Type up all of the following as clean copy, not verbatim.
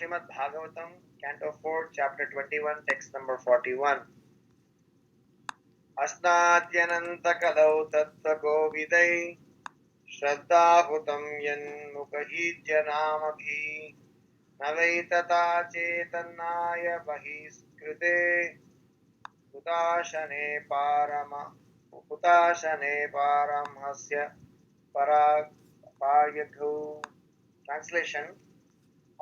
Srimad Bhagavatham, Canto 4, Chapter 21, Text number 41. Asnadyanantakalau tattvagovidai Shraddhahutam yanmukahijyanamabhi Navaitata chetannaya bahiskrute Hutashane paramhasya paryaghu. Translation: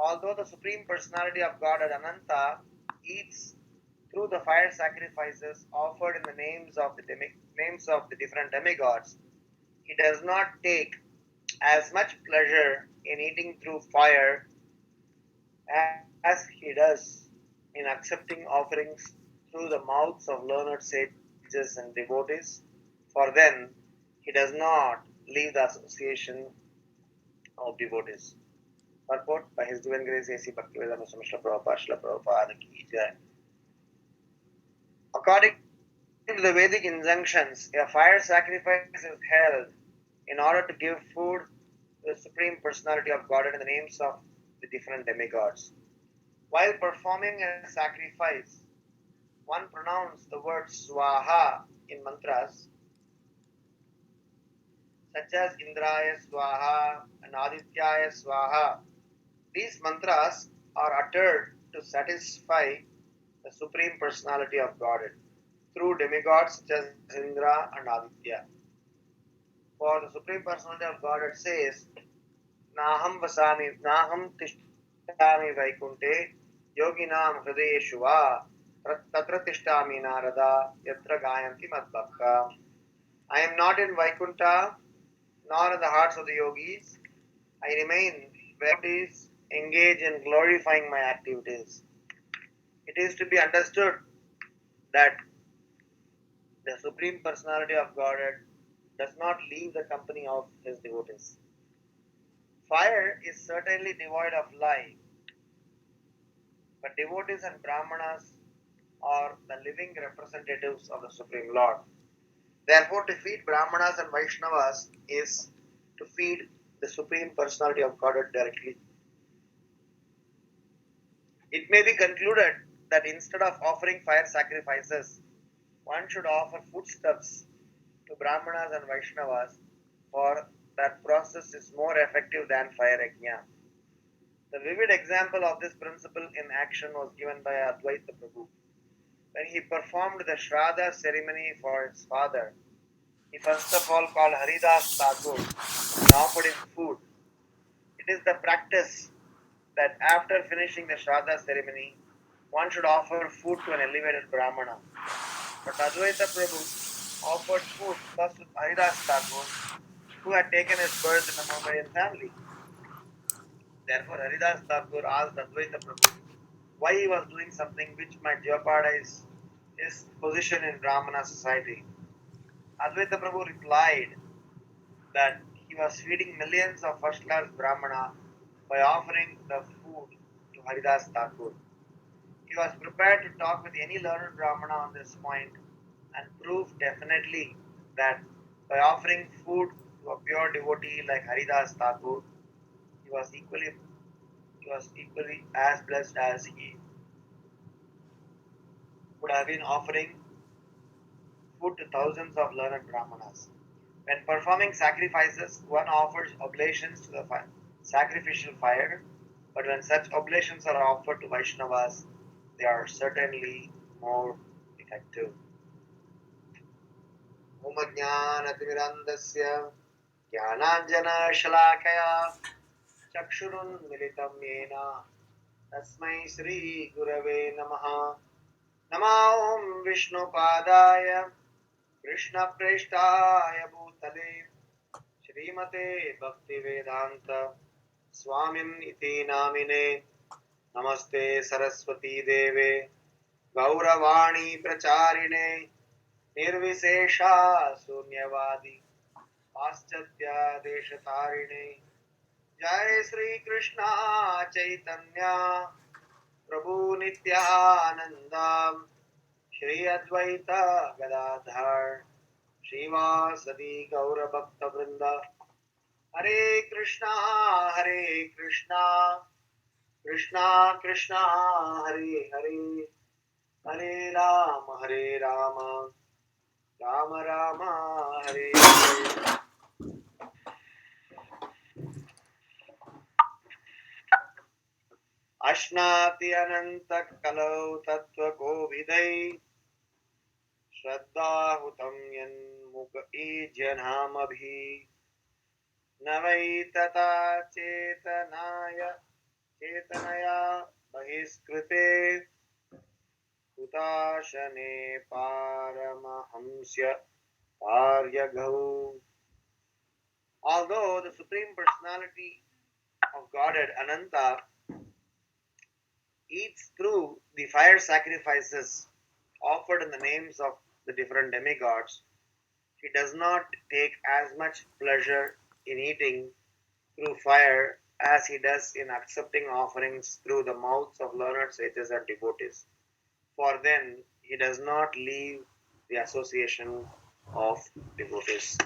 although the Supreme Personality of Godhead Ananta eats through the fire sacrifices offered in the names of the different demigods, he does not take as much pleasure in eating through fire as he does in accepting offerings through the mouths of learned sages and devotees, for then he does not leave the association of devotees. Purport by His Divine Grace A.C. Bhaktivedanta Swami Srila Prabhupada Srila Prabhupada Ki Jai. According to the Vedic injunctions, a fire sacrifice is held in order to give food to the Supreme Personality of Godhead in the names of the different demigods. While performing a sacrifice, one pronounced the word Swaha in mantras such as Indraya Swaha and Adityaya Swaha. These mantras are uttered to satisfy the Supreme Personality of Godhead through demigods such as Indra and Aditya. For the Supreme Personality of Godhead says, Naham tishtami vaikunte yoginam hridayeshu va tatra tishtami narada yatra gayanti madbhakta. I am not in Vaikunta nor in the hearts of the yogis. I remain where devotees engage in glorifying my activities. It is to be understood that the Supreme Personality of Godhead does not leave the company of his devotees. Fire is certainly devoid of life, but devotees and Brahmanas are the living representatives of the Supreme Lord. Therefore, to feed Brahmanas and Vaishnavas is to feed the Supreme Personality of Godhead directly. It may be concluded that instead of offering fire sacrifices, one should offer foodstuffs to Brahmanas and Vaishnavas, for that process is more effective than fire yajna. The vivid example of this principle in action was given by Advaita Prabhu. When he performed the Shraddha ceremony for his father, he first of all called Haridas Thakur and offered him food. It is the practice that after finishing the Shraddha ceremony, one should offer food to an elevated Brahmana. But Advaita Prabhu offered food first to Haridas Thakur, who had taken his birth in a Mohammedan family. Therefore, Haridas Thakur asked Advaita Prabhu why he was doing something which might jeopardize his position in Brahmana society. Advaita Prabhu replied that he was feeding millions of first-class Brahmana by offering the food to Haridas Thakur. He was prepared to talk with any learned Brahmana on this point and prove definitely that by offering food to a pure devotee like Haridas Thakur, he was equally as blessed as he would have been offering food to thousands of learned Brahmanas. When performing sacrifices, one offers oblations to the sacrificial fire, but when such oblations are offered to Vaishnavas, they are certainly more effective. Om Jnanatimirandasya Jnananjana Shalakaya Chakshurunmilitam Yena Tasmai Sri Gurave Namaha. Namo Vishnu Padaya Krishna Preshtaya Bhutale Srimate Bhaktivedanta Swamin iti namine. Namaste Saraswati Deve Gauravani Pracharine Nirvisesha Sunyavadi Paschatya Deshatarine. Jai Sri Krishna Chaitanya Prabhu Nityananda Shri Advaita Gadadhar Srivasadi Gaura Bhakta Vrinda. Hare Krishna Krishna Krishna Hare Hare Hare Rama Rama Rama Hare Hare. Ashnati Ananta Kalau Tattva Kovidai Shraddha Hutam Yanmukha Janhamabhi Navaitata Chetanaya Bahiskrite Hutashane Paramahamsya Aryagau. Although the Supreme Personality of Godhead Ananta eats through the fire sacrifices offered in the names of the different demigods, he does not take as much pleasure in eating through fire as he does in accepting offerings through the mouths of learned sages and devotees. For then he does not leave the association of devotees.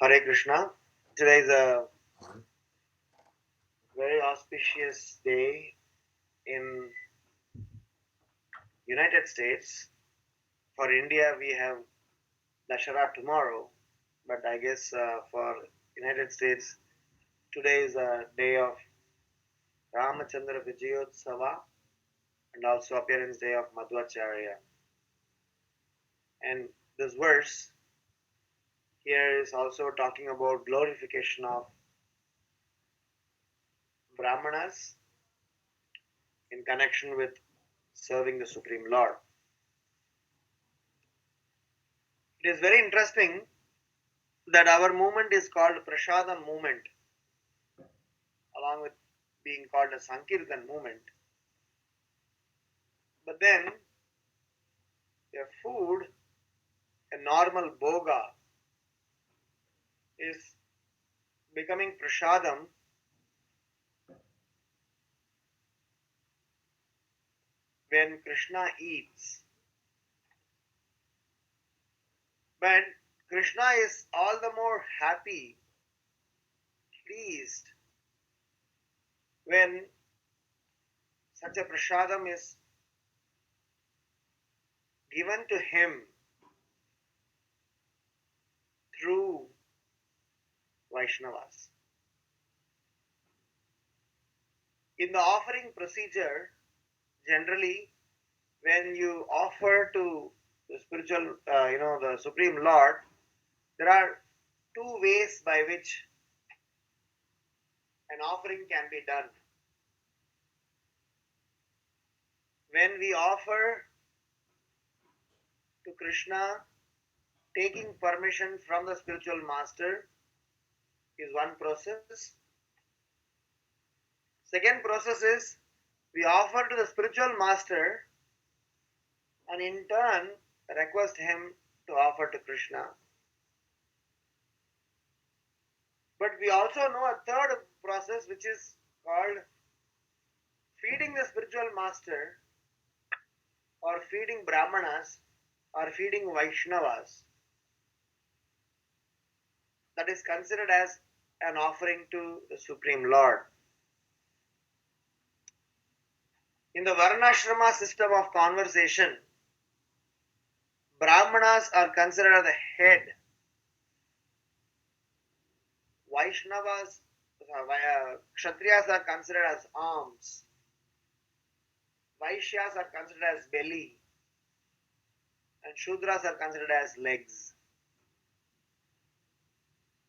Hare Krishna. Today is a very auspicious day in United States. For India, we have Dashara tomorrow, but I guess for United States, today is a day of Ramachandra Vijayotsava and also appearance day of Madhvacharya. And this verse here is also talking about glorification of Brahmanas in connection with serving the Supreme Lord. It is very interesting that our movement is called Prasadam movement, along with being called a Sankirtan movement. But then, a food, a normal boga, is becoming Prasadam when Krishna eats. But Krishna is all the more happy, pleased, when such a prasadam is given to him through Vaishnavas. In the offering procedure, generally, when you offer to the spiritual, the Supreme Lord, there are two ways by which an offering can be done. When we offer to Krishna, taking permission from the spiritual master is one process. Second process is we offer to the spiritual master and in turn request him to offer to Krishna. But we also know a third process which is called feeding the spiritual master or feeding Brahmanas or feeding Vaishnavas. That is considered as an offering to the Supreme Lord. In the Varnashrama system of conversation, Brahmanas are considered the head. Vaishnavas, Kshatriyas are considered as arms. Vaishyas are considered as belly. And Shudras are considered as legs.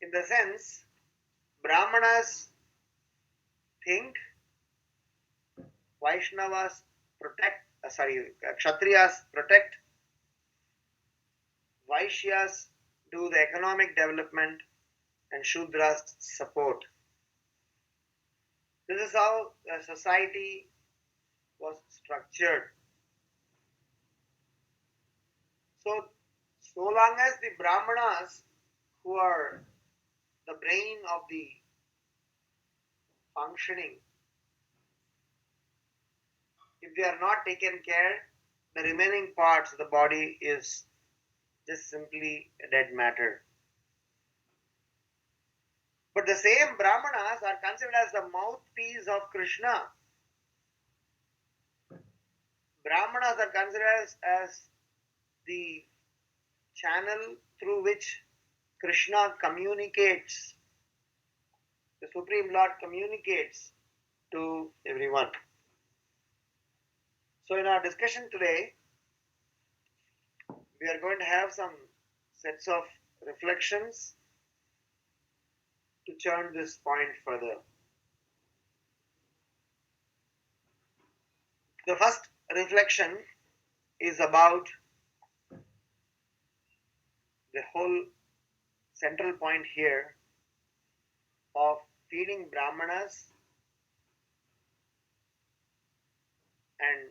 In the sense, Brahmanas think, Vaishnavas Kshatriyas protect, Vaishyas do the economic development, and Shudras support. This is how the society was structured. So long as the Brahmanas, who are the brain of the functioning, if they are not taken care, the remaining parts of the body is just simply a dead matter. But the same Brahmanas are considered as the mouthpiece of Krishna. Brahmanas are considered as the channel through which Krishna communicates, the Supreme Lord communicates to everyone. So in our discussion today, we are going to have some sets of reflections to churn this point further. The first reflection is about the whole central point here of feeding Brahmanas and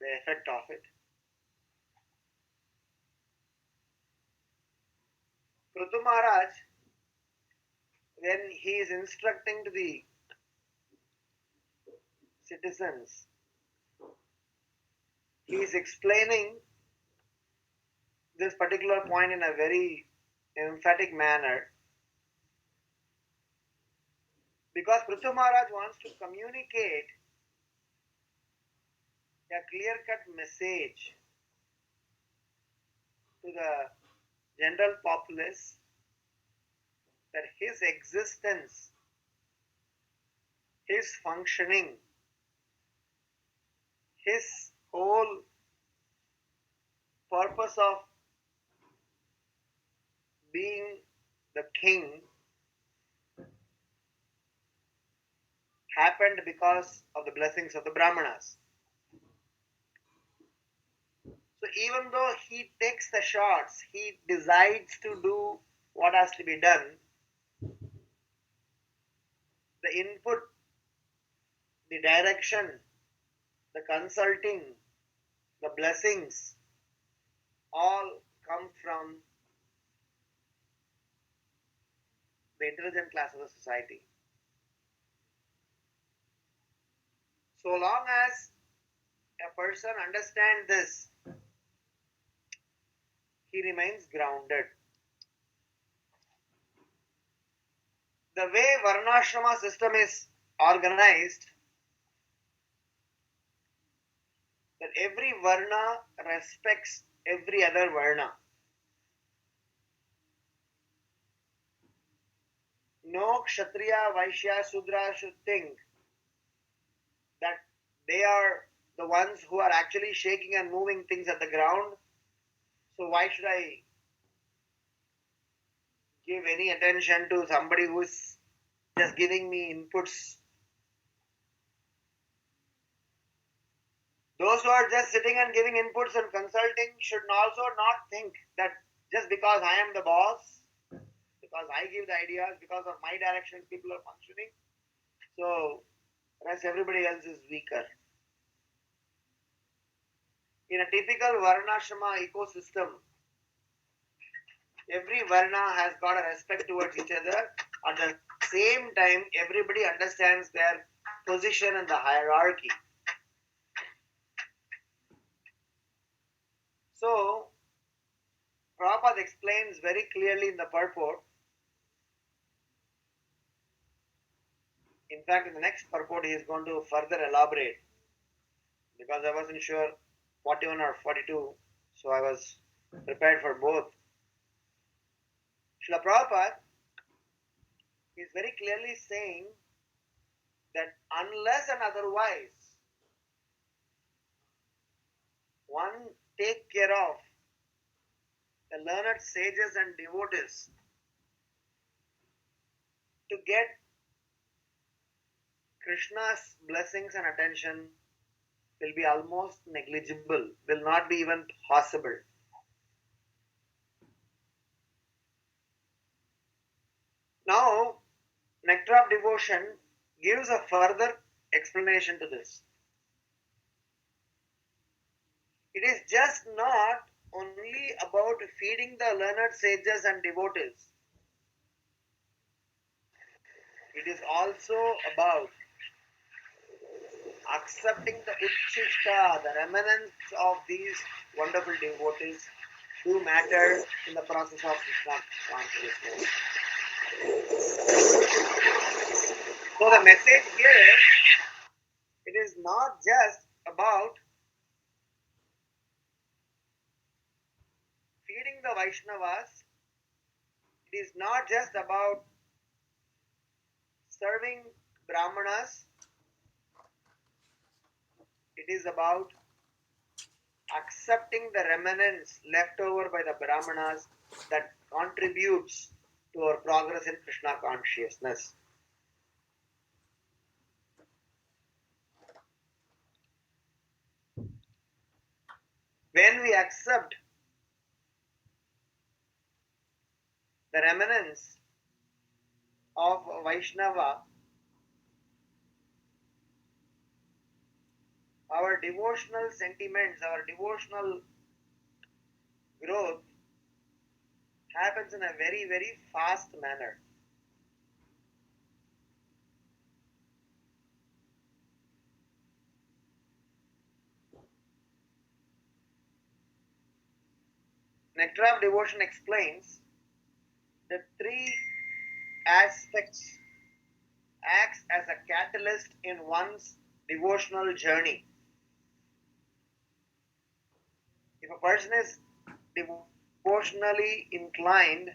the effect of it. Prithu Maharaj, when he is instructing to the citizens, he is explaining this particular point in a very emphatic manner because Prithu Maharaj wants to communicate a clear-cut message to the general populace that his existence, his functioning, his whole purpose of being the king happened because of the blessings of the Brahmanas. So even though he takes the shots, he decides to do what has to be done, the input, the direction, the consulting, the blessings all come from the intelligent class of the society. So long as a person understands this, he remains grounded. The way Varnashrama system is organized, that every Varna respects every other Varna. No Kshatriya, Vaishya, Sudra should think that they are the ones who are actually shaking and moving things at the ground. So why should I give any attention to somebody who is just giving me inputs? Those who are just sitting and giving inputs and consulting should also not think that just because I am the boss, because I give the ideas, because of my directions, people are functioning. So, rest everybody else is weaker. In a typical Varnashrama ecosystem, every Varna has got a respect towards each other. At the same time, everybody understands their position in the hierarchy. So, Prabhupada explains very clearly in the purport. In fact, in the next purport, he is going to further elaborate because I wasn't sure 41 or 42, so I was prepared for both. Srila Prabhupada is very clearly saying that unless and otherwise one take care of the learned sages and devotees to get Krishna's blessings and attention will be almost negligible, will not be even possible. Now, Nectar of Devotion gives a further explanation to this. It is just not only about feeding the learned sages and devotees. It is also about accepting the Uchishta, the remnants of these wonderful devotees who matter in the process of Krishna consciousness. So the message here is, it is not just about feeding the Vaishnavas, it is not just about serving Brahmanas, it is about accepting the remnants left over by the Brahmanas that contributes to our progress in Krishna consciousness. When we accept the remnants of Vaishnava, our devotional sentiments, our devotional growth happens in a very, very fast manner. Nectar of Devotion explains the three aspects acts as a catalyst in one's devotional journey. If a person is devotionally inclined,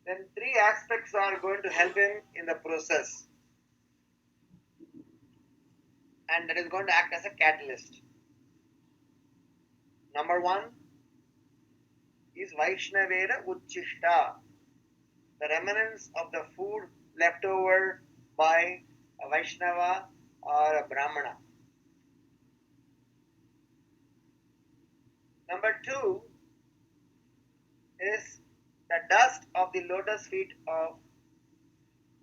then three aspects are going to help him in the process, and that is going to act as a catalyst. Number one is Vaishnavera Uchishta, the remnants of the food left over by a Vaishnava or a Brahmana. Number two is the dust of the lotus feet of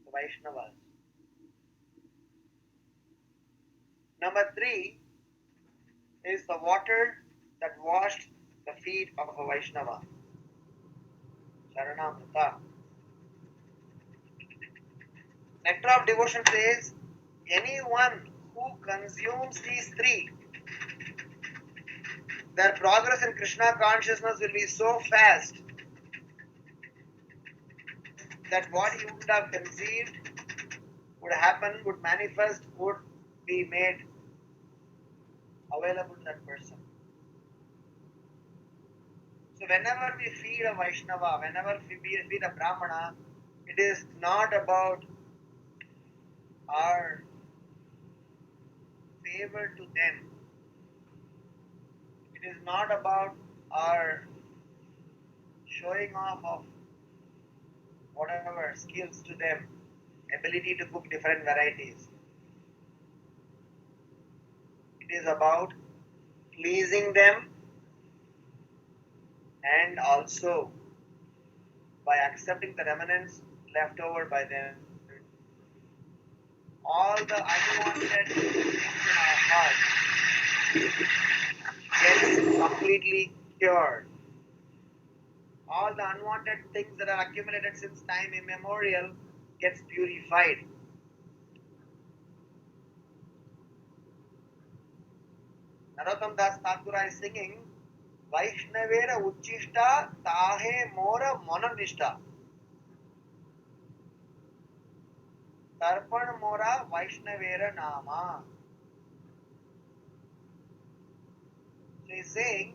the Vaishnavas. Number three is the water that washed the feet of a Vaishnava. Sharanamrita. Nectar of Devotion says, anyone who consumes these three, their progress in Krishna consciousness will be so fast that what he would have conceived would happen, would manifest, would be made available to that person. So whenever we feed a Vaishnava, whenever we feed a Brahmana, it is not about our favor to them. It is not about our showing off of whatever skills to them, ability to cook different varieties. It is about pleasing them, and also by accepting the remnants left over by them, all the unwanted things in our heart gets completely cured. All the unwanted things that are accumulated since time immemorial gets purified. Narottam Das Thakura is singing, Vaishnavera Uchishta Tahe Mora Monanishta. Tarpan Mora Vaishnavera Nama. So he's saying,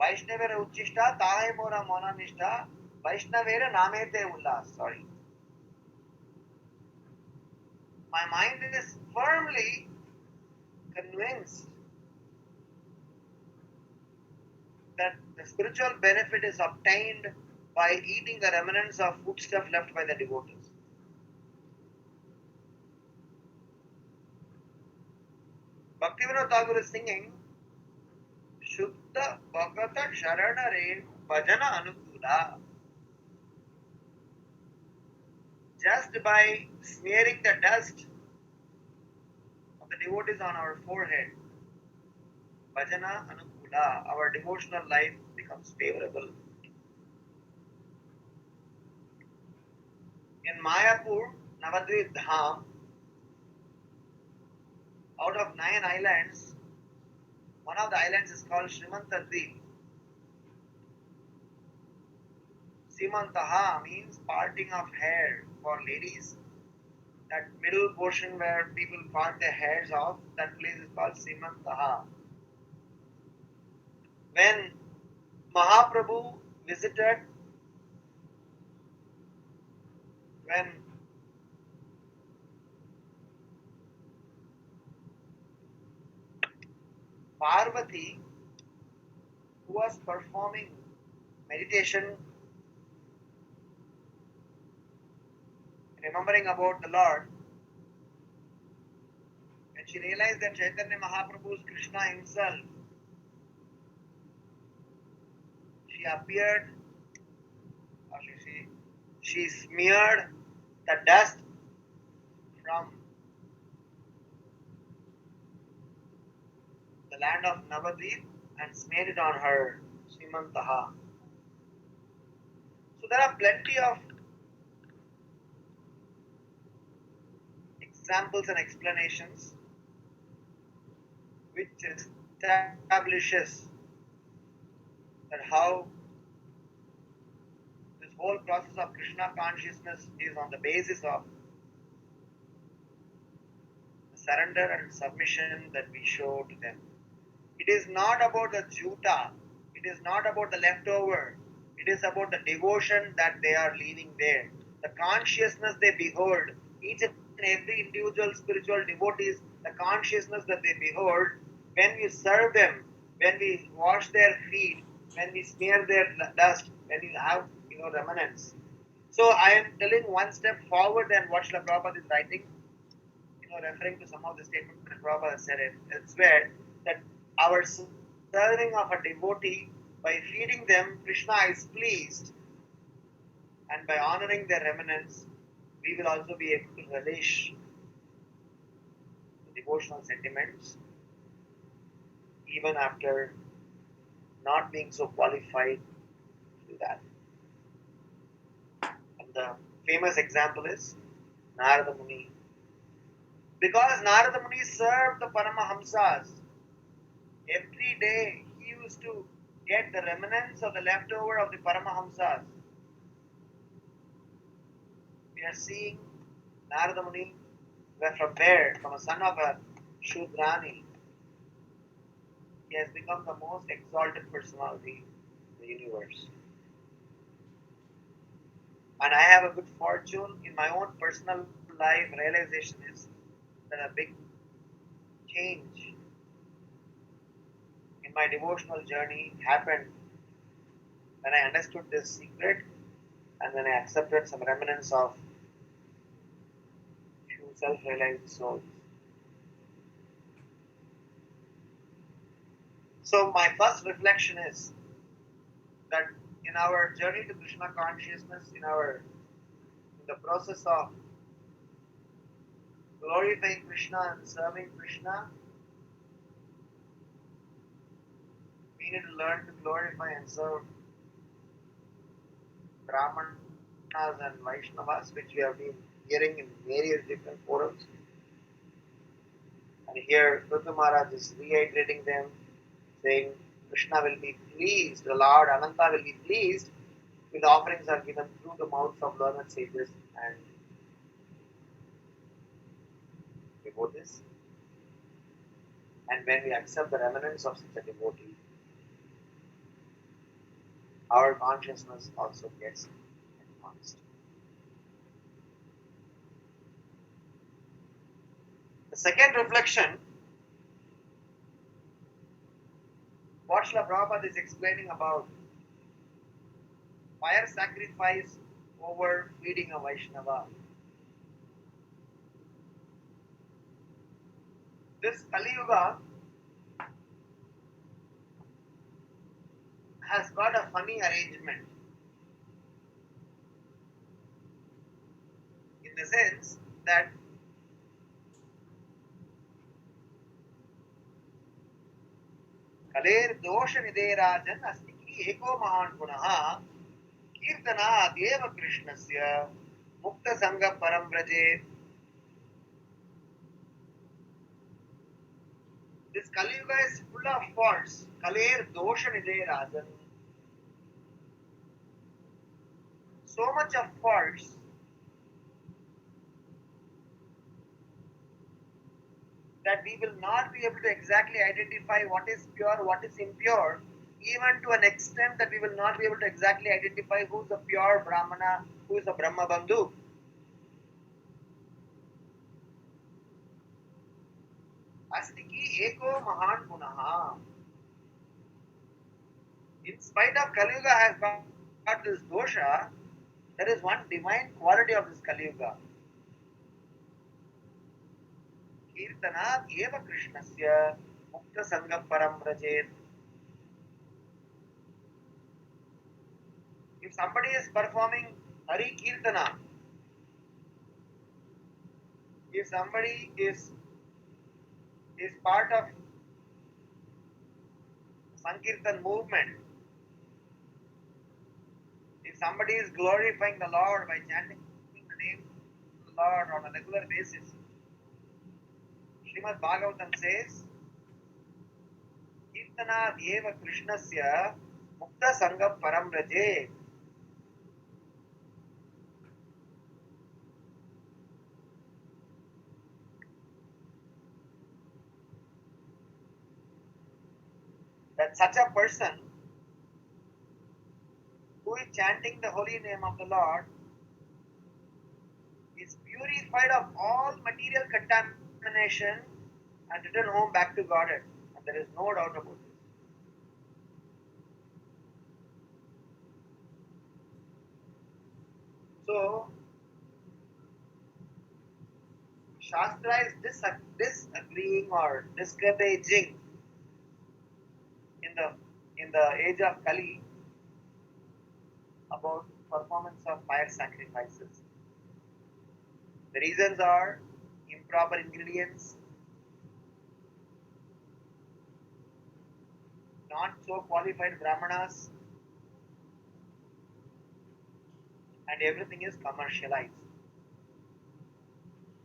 Vaishnavera Uchishta Tahe Mora Monanishta Vaishnavera Namete Ullas. Sorry. My mind is firmly convinced that the spiritual benefit is obtained by eating the remnants of foodstuff left by the devotees. Bhaktivinoda Thakur is singing, Shuddha Bhagata Sharanare Bhajana Anukula. Just by smearing the dust of the devotees on our forehead, Bhajana Anukula, our devotional life becomes favorable. In Mayapur, Navadvip Dham, out of 9 islands, one of the islands is called Srimantadvip. Simantaha means parting of hair for ladies. That middle portion where people part their hairs off, that place is called Simantaha. When Mahaprabhu visited, when Parvati, who was performing meditation, remembering about the Lord, when she realized that Chaitanya Mahaprabhu is Krishna himself, she appeared, or she smeared the dust from the land of Navadvip and smeared it on her Srimantaha. So there are plenty of examples and explanations which establishes that how this whole process of Krishna consciousness is on the basis of the surrender and submission that we show to them. It is not about the juta, it is not about the leftover, it is about the devotion that they are leaving there. The consciousness they behold, each and every individual spiritual devotees, the consciousness that they behold, when we serve them, when we wash their feet, when we smear their dust, when we have remnants. So I am telling one step forward than what Srila Prabhupada is writing, referring to some of the statements that Prabhupada said elsewhere, that our serving of a devotee, by feeding them, Krishna is pleased, and by honoring their remnants, we will also be able to relish the devotional sentiments, even after not being so qualified to do that. And the famous example is Narada Muni. Because Narada Muni served the Paramahamsas, every day he used to get the remnants of the leftover of the Paramahamsas. We are seeing Narada Muni from where? From a son of a Shudrani. He has become the most exalted personality in the universe. And I have a good fortune in my own personal life. Realization is that a big change in my devotional journey happened when I understood this secret and when I accepted some remnants of few self-realized souls. So my first reflection is that in our journey to Krishna consciousness, in the process of glorifying Krishna and serving Krishna, we need to learn to glorify and serve Brahmanas and Vaishnavas, which we have been hearing in various different forums. And here Prithu Maharaj is reiterating them, saying Krishna will be pleased, the Lord Ananta will be pleased with offerings are given through the mouths of learned sages and devotees. And when we accept the remnants of such a devotee, our consciousness also gets enhanced. The second reflection, what Srila Prabhupada is explaining about fire sacrifice over feeding a Vaishnava. This Kali Yuga has got a funny arrangement in the sense that Kaler dosha niderajan astiki eko mahan gunaha kirtana deva krishnasya mukta sangha parambraje. This Kali Yuga is full of faults. Kaler dosha niderajan. so much of faults that we will not be able to exactly identify what is pure, what is impure, even to an extent that we will not be able to exactly identify who is a pure Brahmana, who is a Brahma Bandhu. Asti ki eko mahan gunaha. In spite of Kali Yuga has got this dosha, there is one divine quality of this Kali Yuga. Kirtanat eva Krishnasya mukta sangam param rajet. If somebody is performing Hari Kirtana, if somebody is part of Sankirtan movement, if somebody is glorifying the Lord by chanting the name of the Lord on a regular basis, Srimad Bhagavatam says, Kirtana eva Krishnasya mukta sangam param raje. That such a person who is chanting the holy name of the Lord is purified of all material contamination and return home back to Godhead. And there is no doubt about this. So, Shastra is disagreeing or discouraging in the age of Kali about performance of fire sacrifices. The reasons are improper ingredients, not so qualified brahmanas, and everything is commercialized.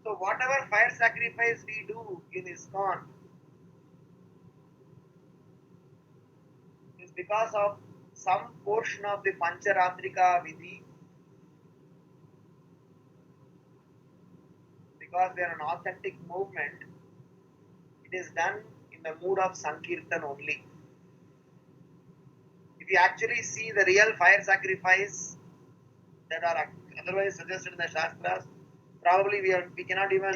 So whatever fire sacrifice we do in ISKCON is because of some portion of the Pancharatrika Vidhi, because we are an authentic movement, it is done in the mood of Sankirtan only. If you actually see the real fire sacrifice that are otherwise suggested in the Shastras, probably we cannot even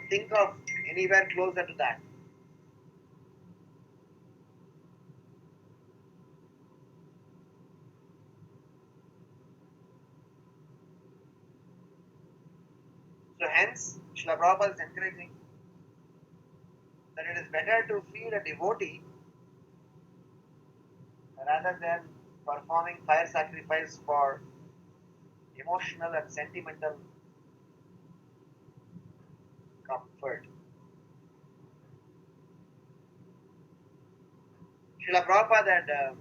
think of anywhere closer to that. So hence, Srila Prabhupada is encouraging that it is better to feed a devotee rather than performing fire sacrifice for emotional and sentimental comfort. Srila Prabhupada had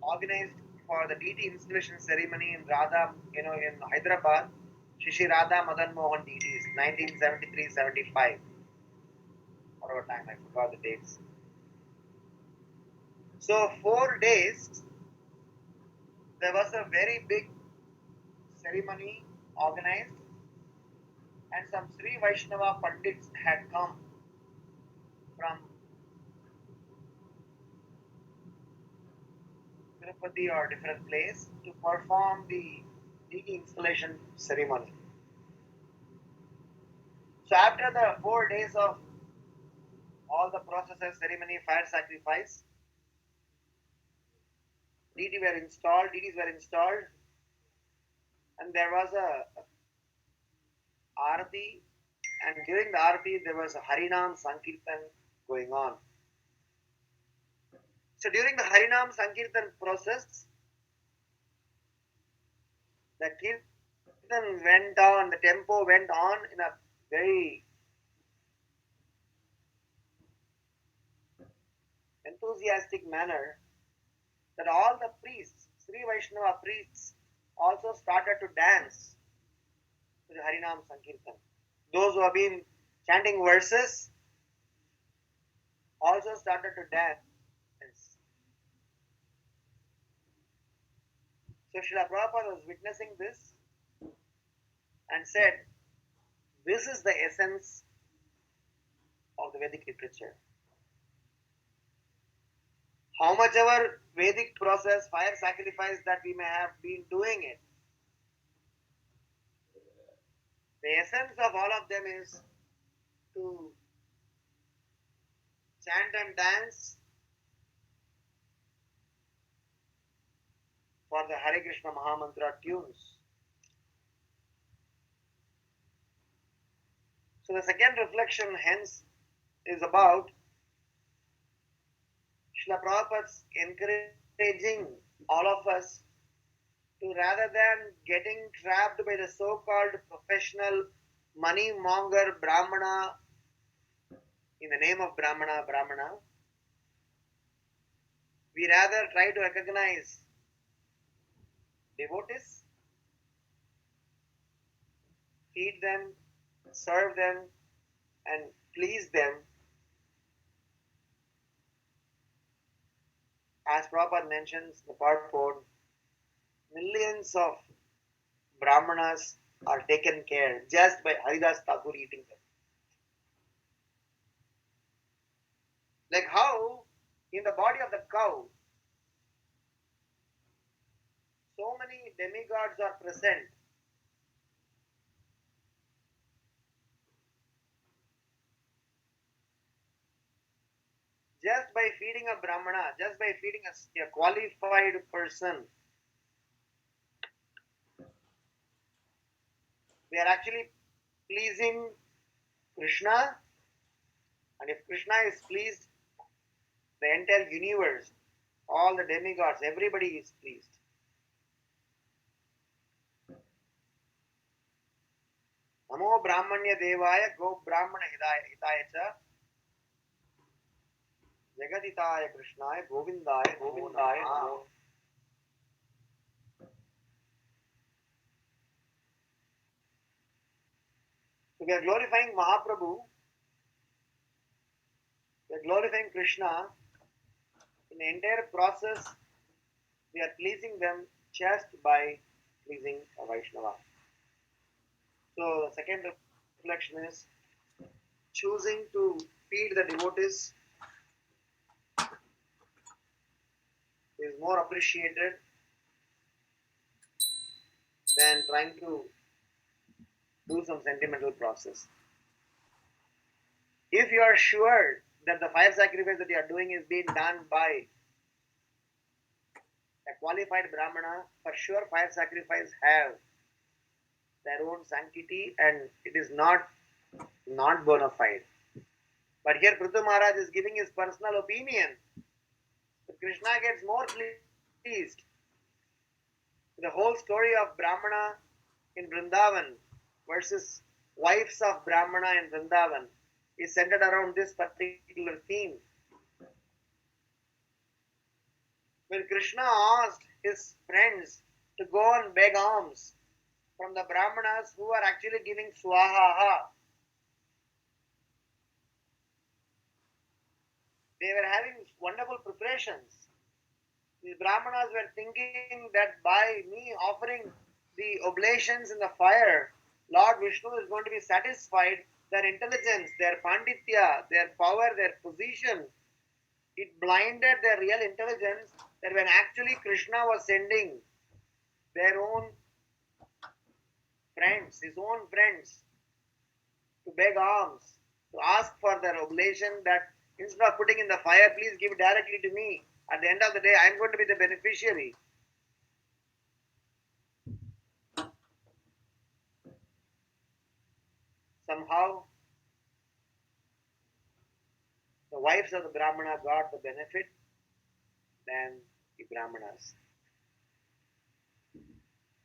organized for the deity installation ceremony in in Hyderabad, Shishi Radha Madan Mohan deities, 1973-75. Whatever time, I forgot the dates. So 4 days, there was a very big ceremony organized, and some Sri Vaishnava Pandits had come from Tirupati or different place to perform the deity installation ceremony. So after the 4 days of all the processes, ceremony, fire sacrifice, deities were installed, and there was a arati, and during the arati there was a Harinam Sankirtan going on. So during the Harinam Sankirtan process, the Kirtan went on, the tempo went on in a very enthusiastic manner that all the priests, Sri Vaishnava priests, also started to dance to the Harinam Sankirtan. Those who have been chanting verses also started to dance. So Srila Prabhupada was witnessing this and said, this is the essence of the Vedic literature. How much ever Vedic process, fire sacrifice that we may have been doing it, the essence of all of them is to chant and dance for the Hare Krishna Mahamantra tunes. So the second reflection hence is about Srila Prabhupada's encouraging all of us to, rather than getting trapped by the so-called professional money monger Brahmana in the name of Brahmana, we rather try to recognize devotees, feed them, serve them, and please them. As Prabhupada mentions in the purport, millions of Brahmanas are taken care just by Haridas Thakur eating them. Like how in the body of the cow, so many demigods are present. Just by feeding a Brahmana, just by feeding a qualified person, we are actually pleasing Krishna, and if Krishna is pleased, the entire universe, all the demigods, everybody is pleased. Namo Brahmanya Devaya Go Brahmana Hitaya Cha Jagaditaya Krishnaya Govindaya Namo. So we are glorifying Mahaprabhu, we are glorifying Krishna. In the entire process, we are pleasing them just by pleasing a Vaishnava. So the second reflection is choosing to feed the devotees is more appreciated than trying to do some sentimental process. If you are sure that the fire sacrifice that you are doing is being done by a qualified Brahmana, for sure fire sacrifice have their own sanctity and it is not bona fide. But here Prithu Maharaj is giving his personal opinion. So Krishna gets more pleased. The whole story of Brahmana in Vrindavan versus wives of Brahmana in Vrindavan is centered around this particular theme. When Krishna asked his friends to go and beg alms from the Brahmanas who are actually giving swaha, they were having wonderful preparations. The Brahmanas were thinking that by me offering the oblations in the fire, Lord Vishnu is going to be satisfied. Their intelligence, their panditya, their power, their position, it blinded their real intelligence that when actually Krishna was sending their own friends, his own friends, to beg alms, to ask for their oblation, that instead of putting in the fire, please give it directly to me. At the end of the day, I am going to be the beneficiary. Somehow, the wives of the Brahmana got the benefit than the Brahmanas.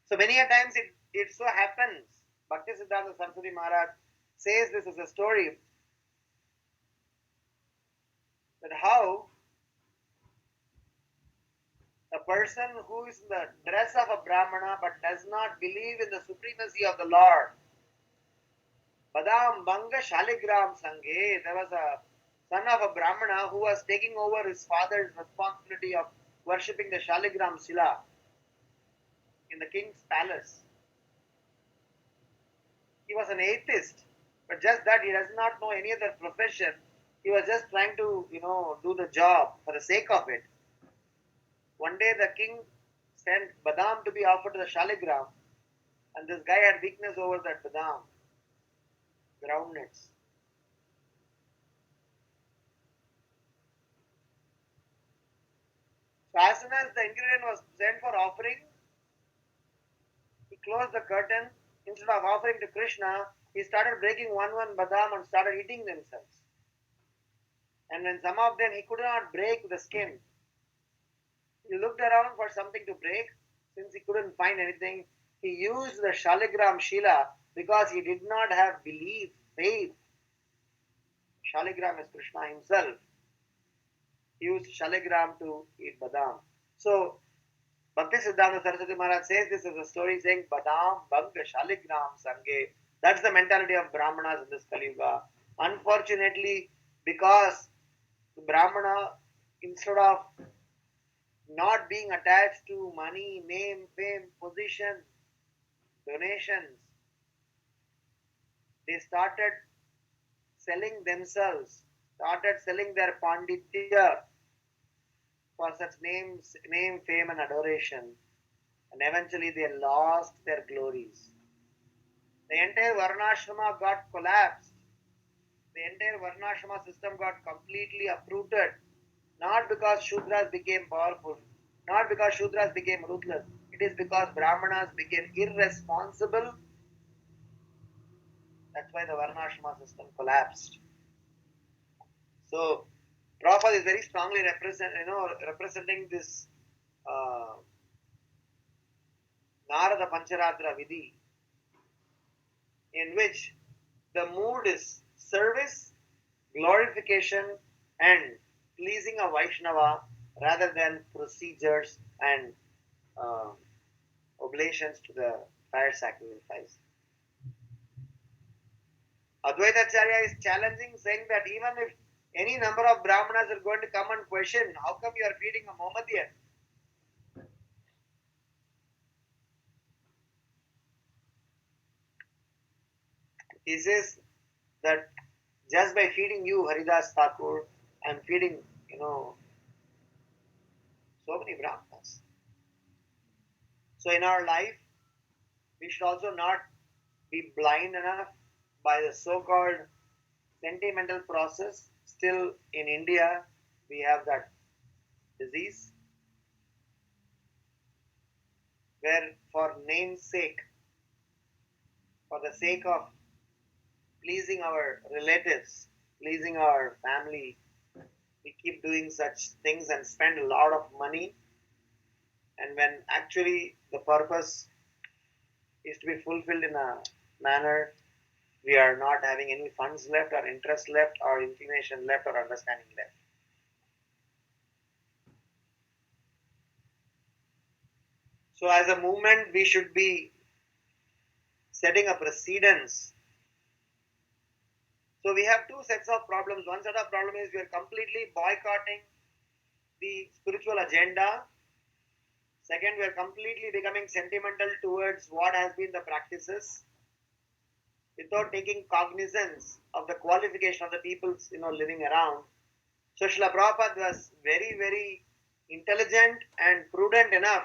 So many a times it so happens, Bhaktisiddhanta Saraswati Maharaj says this as a story, that how a person who is in the dress of a Brahmana but does not believe in the supremacy of the Lord, Badam Banga Shaligram Sanghe, there was a son of a Brahmana who was taking over his father's responsibility of worshipping the Shaligram Sila. in the king's palace. He was an atheist, but just that he does not know any other profession. He was just trying to, do the job for the sake of it. One day the king sent badam to be offered to the Shaligram, and this guy had weakness over that badam, groundnuts. So as soon as the ingredient was sent for offering, he closed the curtain. Instead of offering to Krishna, he started breaking one badam and started eating themselves. And when some of them he could not break the skin, he looked around for something to break. Since he couldn't find anything, he used the Shaligram Shila because he did not have belief, faith. Shaligram is Krishna himself. He used Shaligram to eat badam. So Bhakti Siddhanta Saraswati Maharaj says this is a story saying Badam Bhanga Shaligram Sange. That's the mentality of Brahmanas in this Kali Yuga. Unfortunately, because the Brahmana, instead of not being attached to money, name, fame, position, donations, they started selling themselves, started selling their panditya for such name, fame, and adoration, and eventually they lost their glories. The entire Varnashrama got collapsed. The entire Varnashrama system got completely uprooted. Not because Shudras became powerful, not because Shudras became ruthless. It is because Brahmanas became irresponsible. That's why the Varnashrama system collapsed. So, Prabhupada is very strongly representing this Narada Pancharatra Vidhi, in which the mood is service, glorification, and pleasing a Vaishnava rather than procedures and uh, oblations to the fire sacrifice. Advaita Acharya is challenging, saying that even if any number of Brahmanas are going to come and question, how come you are feeding a Mohammedan? He says that just by feeding you, Haridas Thakur, I'm feeding, so many Brahmanas. So in our life, we should also not be blind enough by the so-called sentimental process. Still in India, we have that disease where for name's sake, for the sake of pleasing our relatives, pleasing our family, we keep doing such things and spend a lot of money. And when actually the purpose is to be fulfilled in a manner, we are not having any funds left or interest left or inclination left or understanding left. So as a movement, we should be setting a precedence. So we have two sets of problems. One set of problem is we are completely boycotting the spiritual agenda. Second, we are completely becoming sentimental towards what has been the practices without taking cognizance of the qualification of the people living around. So Srila Prabhupada was very, very intelligent and prudent enough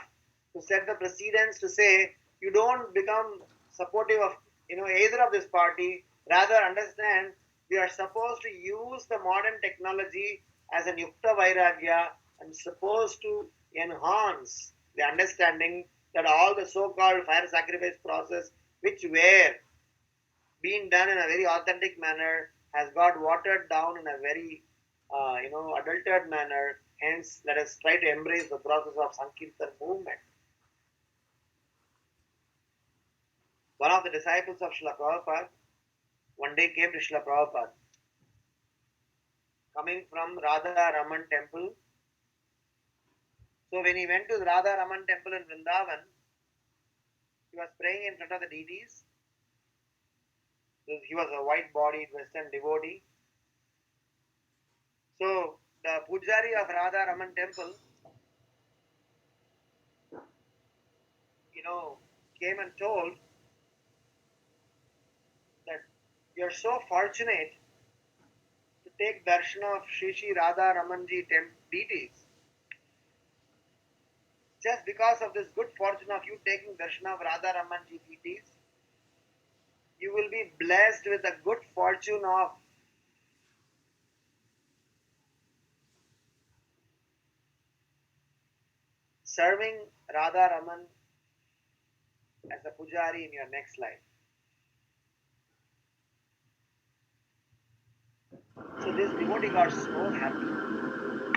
to set the precedence to say you don't become supportive of either of this party. Rather understand we are supposed to use the modern technology as an yukta vairagya and supposed to enhance the understanding that all the so-called fire sacrifice process which were being done in a very authentic manner has got watered down in a very adulterated manner. Hence, let us try to embrace the process of Sankirtan movement. One of the disciples of Srila Prabhupada one day came to Srila Prabhupada, coming from Radha Raman temple. So when he went to the Radha Raman temple in Vrindavan, he was praying in front of the deities. He was a white-bodied Western devotee. So the pujari of Radha Raman temple, you know, came and told that you're so fortunate to take darshan of Shri Shri Radha Ramanji deities. Just because of this good fortune of you taking darshan of Radha Ramanji deities, you will be blessed with the good fortune of serving Radha Raman as a pujari in your next life. So this devotee got so happy.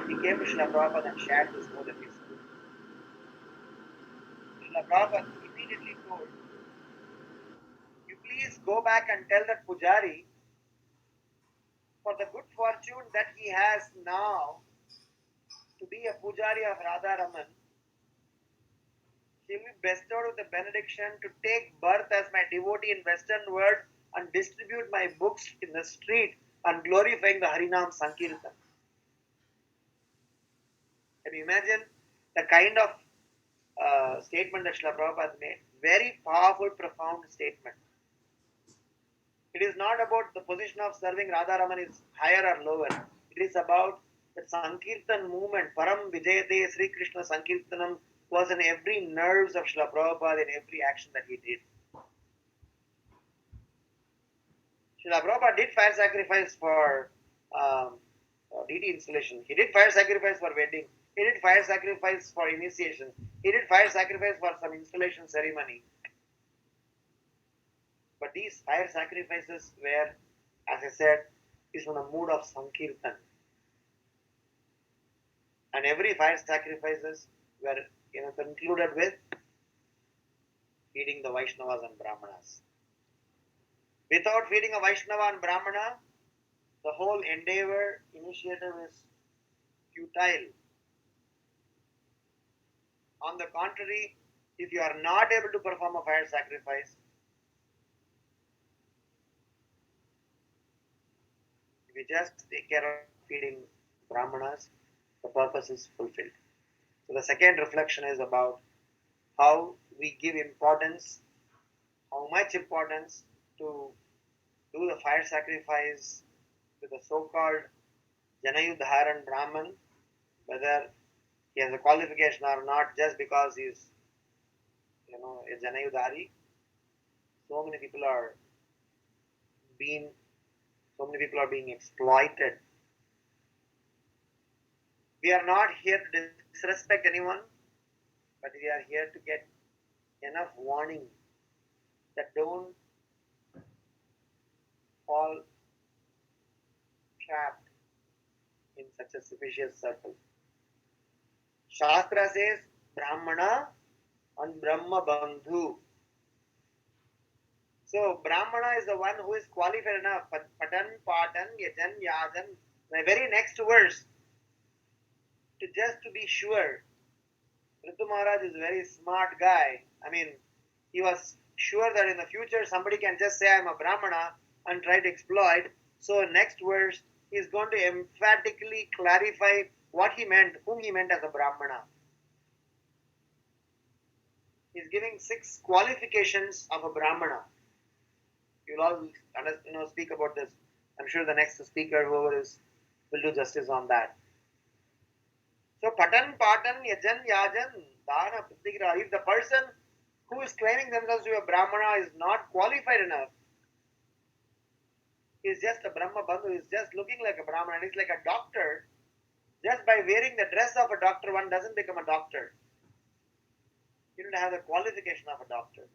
He came to Srila Prabhupada and shared this news at his school. Srila Prabhupada immediately told, you please go back and tell that pujari for the good fortune that he has now to be a pujari of Radha Raman, he will be bestowed with the benediction to take birth as my devotee in Western world and distribute my books in the street and glorifying the Harinam Sankirtan. Can you imagine the kind of statement that Srila Prabhupada made? Very powerful, profound statement. It is not about the position of serving Radha Raman is higher or lower. It is about the Sankirtan movement. Param Vijayate Sri Krishna Sankirtanam was in every nerves of Srila Prabhupada in every action that he did. Srila Prabhupada did fire sacrifice for deity installation. He did fire sacrifice for wedding. He did fire sacrifice for initiation. He did fire sacrifice for some installation ceremony. But these fire sacrifices were, as I said, is from the mood of Sankirtan. And every fire sacrifices were concluded with feeding the Vaishnavas and Brahmanas. Without feeding a Vaishnava and Brahmana, the whole endeavor, initiative is futile. On the contrary, if you are not able to perform a fire sacrifice, if you just take care of feeding Brahmanas, the purpose is fulfilled. So the second reflection is about how we give importance, how much importance to do the fire sacrifice to the so-called Janayudharan Brahman, whether he has a qualification or not, just because he's a Janayudhari. So many people are being exploited. We are not here to disrespect anyone, but we are here to get enough warning that don't fall trapped in such a vicious circle. Shastra says Brahmana and Brahma Bandhu. So Brahmana is the one who is qualified enough. Patan, Patan, Yajan, Yajan. The very next verse, to be sure. Ritu Maharaj is a very smart guy. I mean, he was sure that in the future somebody can just say I'm a Brahmana and try to exploit. So next verse, he is going to emphatically clarify what he meant, whom he meant as a Brahmana. He is giving 6 qualifications of a Brahmana. You'll all speak about this. I'm sure the next speaker, whoever is, will do justice on that. So Patan, Patan, Yajan, Yajan, Dana, Pratigra. If the person who is claiming themselves to be a Brahmana is not qualified enough, he is just a Brahma Bandhu, he is just looking like a Brahmana, he's like a doctor. Just by wearing the dress of a doctor, one doesn't become a doctor. You don't have the qualification of a doctor.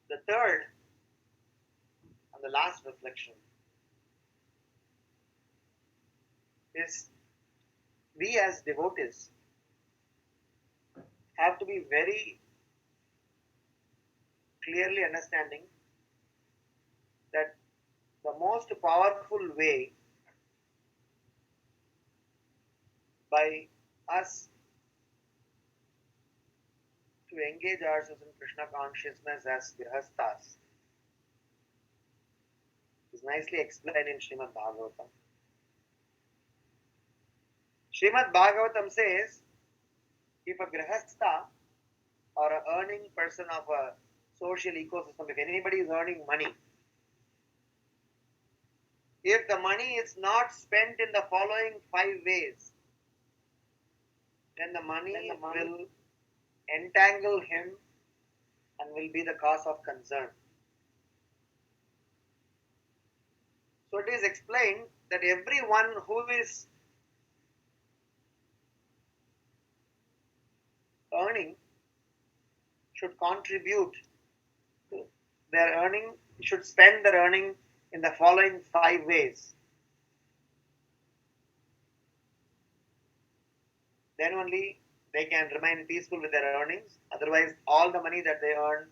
The third and the last reflection is we as devotees have to be very clearly understanding that the most powerful way by us to engage ourselves in Krishna consciousness as Grihasthas is nicely explained in Srimad Bhagavatham. Srimad Bhagavatam says, if a grihastha or an earning person of a social ecosystem, if anybody is earning money, if the money is not spent in the following 5 ways, then the money will entangle him and will be the cause of concern. So it is explained that everyone who is earning should contribute to their earning, should spend their earning in the following 5 ways. Then only they can remain peaceful with their earnings. Otherwise, all the money that they earn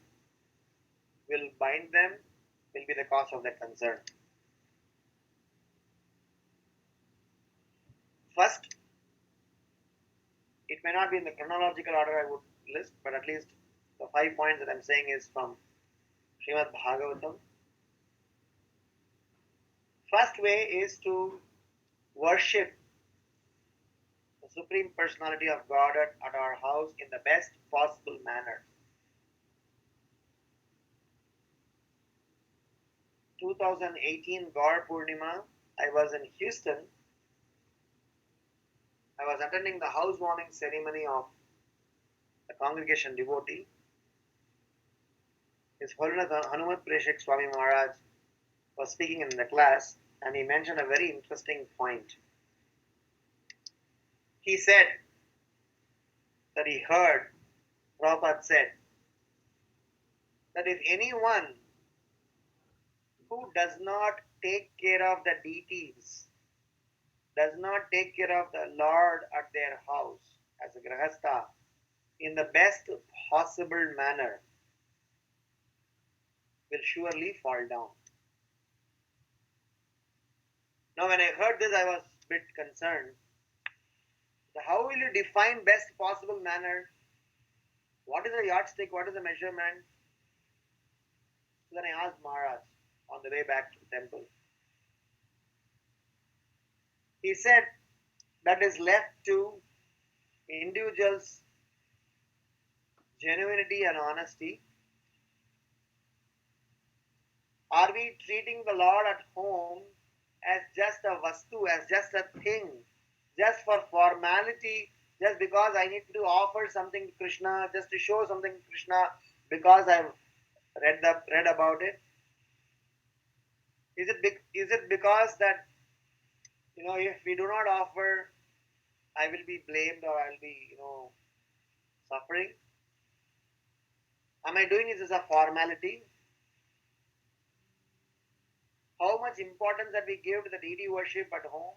will bind them, will be the cause of their concern. First, it may not be in the chronological order I would list, but at least the 5 points that I'm saying is from Srimad Bhagavatam. First way is to worship the Supreme Personality of Godhead at our house in the best possible manner. 2018 Gaur Purnima, I was in Houston. I was attending the housewarming ceremony of the congregation devotee. His Holiness Hanumat Preshik Swami Maharaj was speaking in the class and he mentioned a very interesting point. He said that he heard Prabhupada said that if anyone who does not take care of the deities, does not take care of the Lord at their house as a grahastha in the best possible manner, will surely fall down. Now, when I heard this, I was a bit concerned. So how will you define best possible manner? What is the yardstick? What is the measurement? So then I asked Maharaj on the way back to the temple. He said that is left to individuals' genuinity and honesty. Are we treating the Lord at home as just a vastu, as just a thing, just for formality, just because I need to offer something to Krishna, just to show something to Krishna because I've read about it? Is it because that if we do not offer, I will be blamed or I'll be suffering? Am I doing it as a formality? How much importance that we give to the deity worship at home?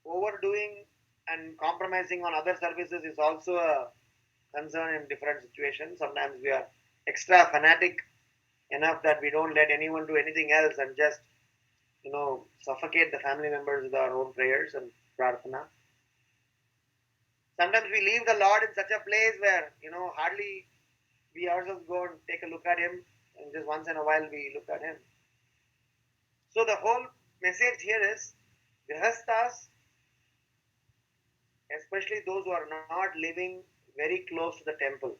Overdoing and compromising on other services is also a concern in different situations. Sometimes we are extra fanatic enough that we don't let anyone do anything else and just suffocate the family members with our own prayers and prarthana. Sometimes we leave the Lord in such a place where hardly we ourselves go and take a look at him, and just once in a while we look at him. So the whole message here is grihasthas, especially those who are not living very close to the temple.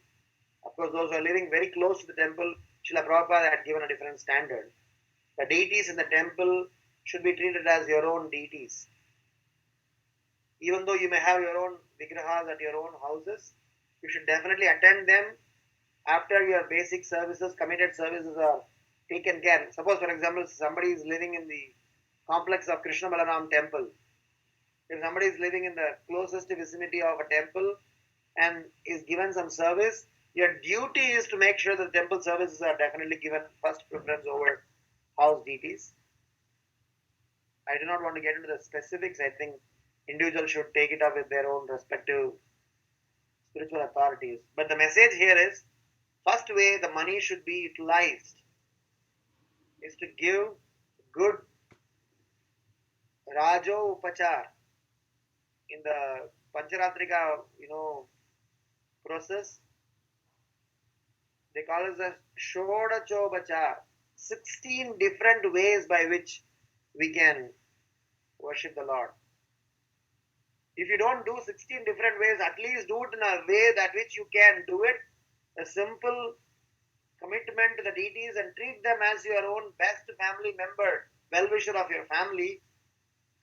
Of course, those who are living very close to the temple, Srila Prabhupada had given a different standard. The deities in the temple should be treated as your own deities. Even though you may have your own vigrahas at your own houses, you should definitely attend them after your basic services, committed services are taken care. Suppose, for example, somebody is living in the complex of Krishna Balaram temple. If somebody is living in the closest vicinity of a temple and is given some service, your duty is to make sure that the temple services are definitely given first preference over house deities. I do not want to get into the specifics. I think individuals should take it up with their own respective spiritual authorities. But the message here is, first way the money should be utilized is to give good Rajo Upachar in the Pancharatrika, process. They call it the Shodachobachar. 16 different ways by which we can worship the Lord. If you don't do 16 different ways, at least do it in a way that which you can do it. A simple commitment to the deities and treat them as your own best family member, well-wisher of your family.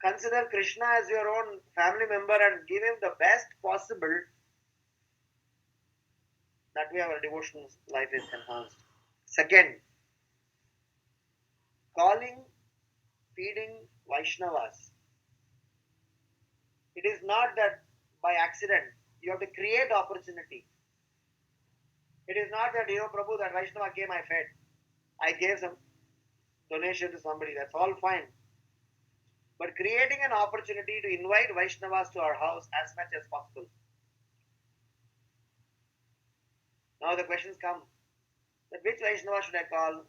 Consider Krishna as your own family member and give him the best possible. That way our devotional life is enhanced. Second, calling, feeding Vaishnavas. It is not that by accident. You have to create opportunity. It is not that, Prabhu, that Vaishnava came, I fed. I gave some donation to somebody. That's all fine. But creating an opportunity to invite Vaishnavas to our house as much as possible. Now the questions come. That which Vaishnava should I call?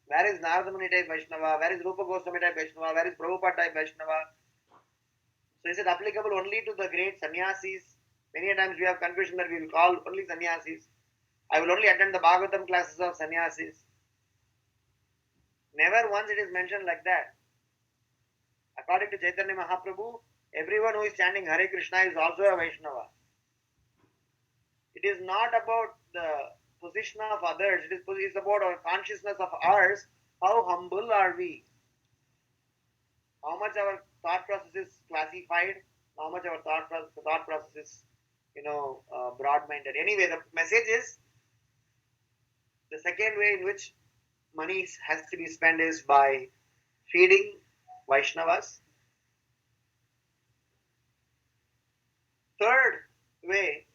Where is Nardamani type Vaishnava? Where is Rupa Goswami type Vaishnava? Where is Prabhupada type Vaishnava? So is it applicable only to the great sannyasis? Many times we have confusion that we will call only sannyasis. I will only attend the Bhagavatham classes of sannyasis. Never once it is mentioned like that. According to Chaitanya Mahaprabhu, everyone who is chanting Hare Krishna is also a Vaishnava. It is not about the position of others. It is about our consciousness of ours. How humble are we? How much our thought process is classified? How much our thought process is, broad-minded? Anyway, the message is the second way in which money has to be spent is by feeding Vaishnavas. Third way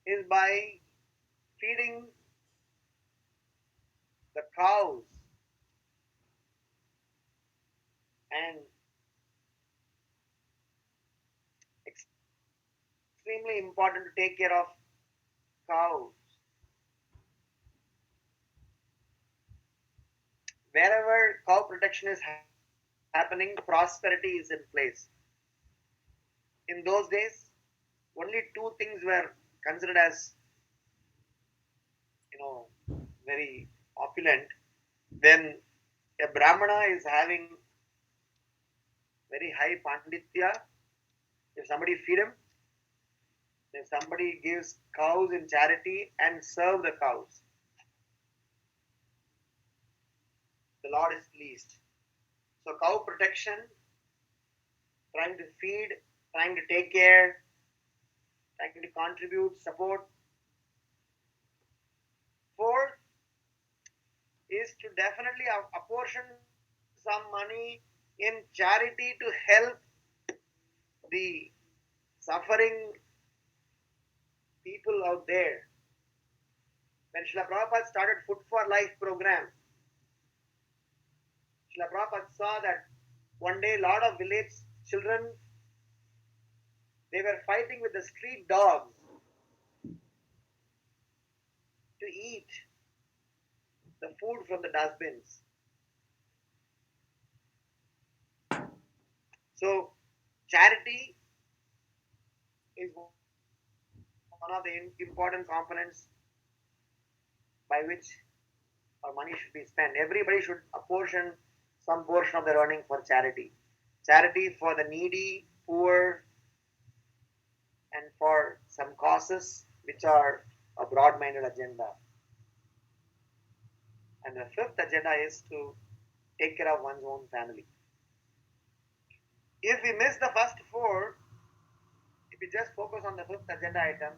is by feeding the cows and extremely important to take care of cows. Wherever cow protection is happening, prosperity is in place. In those days, only two things were considered as, very opulent. When a Brahmana is having very high panditya, if somebody feed him, if somebody gives cows in charity and serve the cows, the Lord is pleased. So cow protection, trying to feed, trying to take care, trying to contribute, support. Fourth is to definitely apportion some money in charity to help the suffering people out there. When Srila Prabhupada started Food for Life program, Srila Prabhupada saw that one day a lot of village children, they were fighting with the street dogs to eat the food from the dustbins. So charity is one of the important components by which our money should be spent. Everybody should apportion some portion of their earning for charity. Charity for the needy, poor, and for some causes which are a broad-minded agenda. And the fifth agenda is to take care of one's own family. If we miss the first four, if we just focus on the fifth agenda item,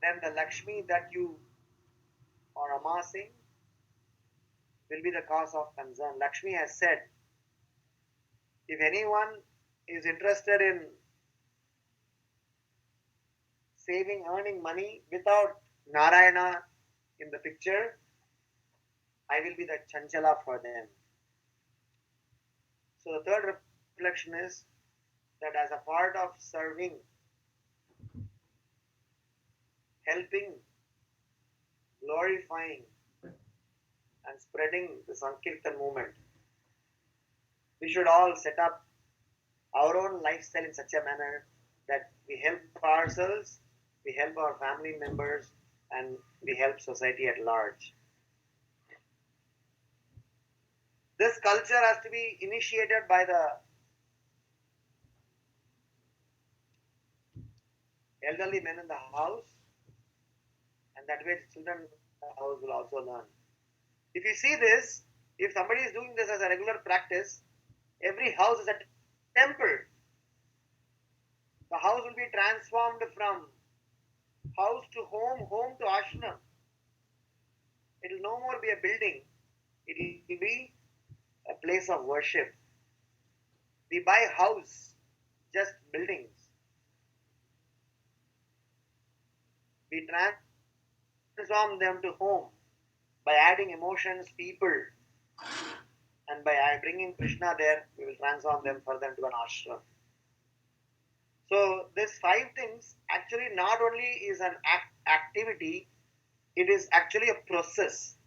then the Lakshmi that you are amassing will be the cause of concern. Lakshmi has said, if anyone is interested in saving, earning money without Narayana in the picture, I will be the Chanchala for them. So the third reflection is that as a part of serving, helping, glorifying, and spreading the Sankirtan movement, we should all set up our own lifestyle in such a manner that we help ourselves, we help our family members, and we help society at large. This culture has to be initiated by the elderly men in the house, and that way the children in the house will also learn. If you see this, if somebody is doing this as a regular practice, every house is a temple. The house will be transformed from house to home, home to ashram. It will no more be a building. It will be a place of worship. We buy house, just buildings. We transform them to home by adding emotions, people, and by bringing Krishna there, we will transform them further into an ashram. So these five things actually not only is an activity, it is actually a process.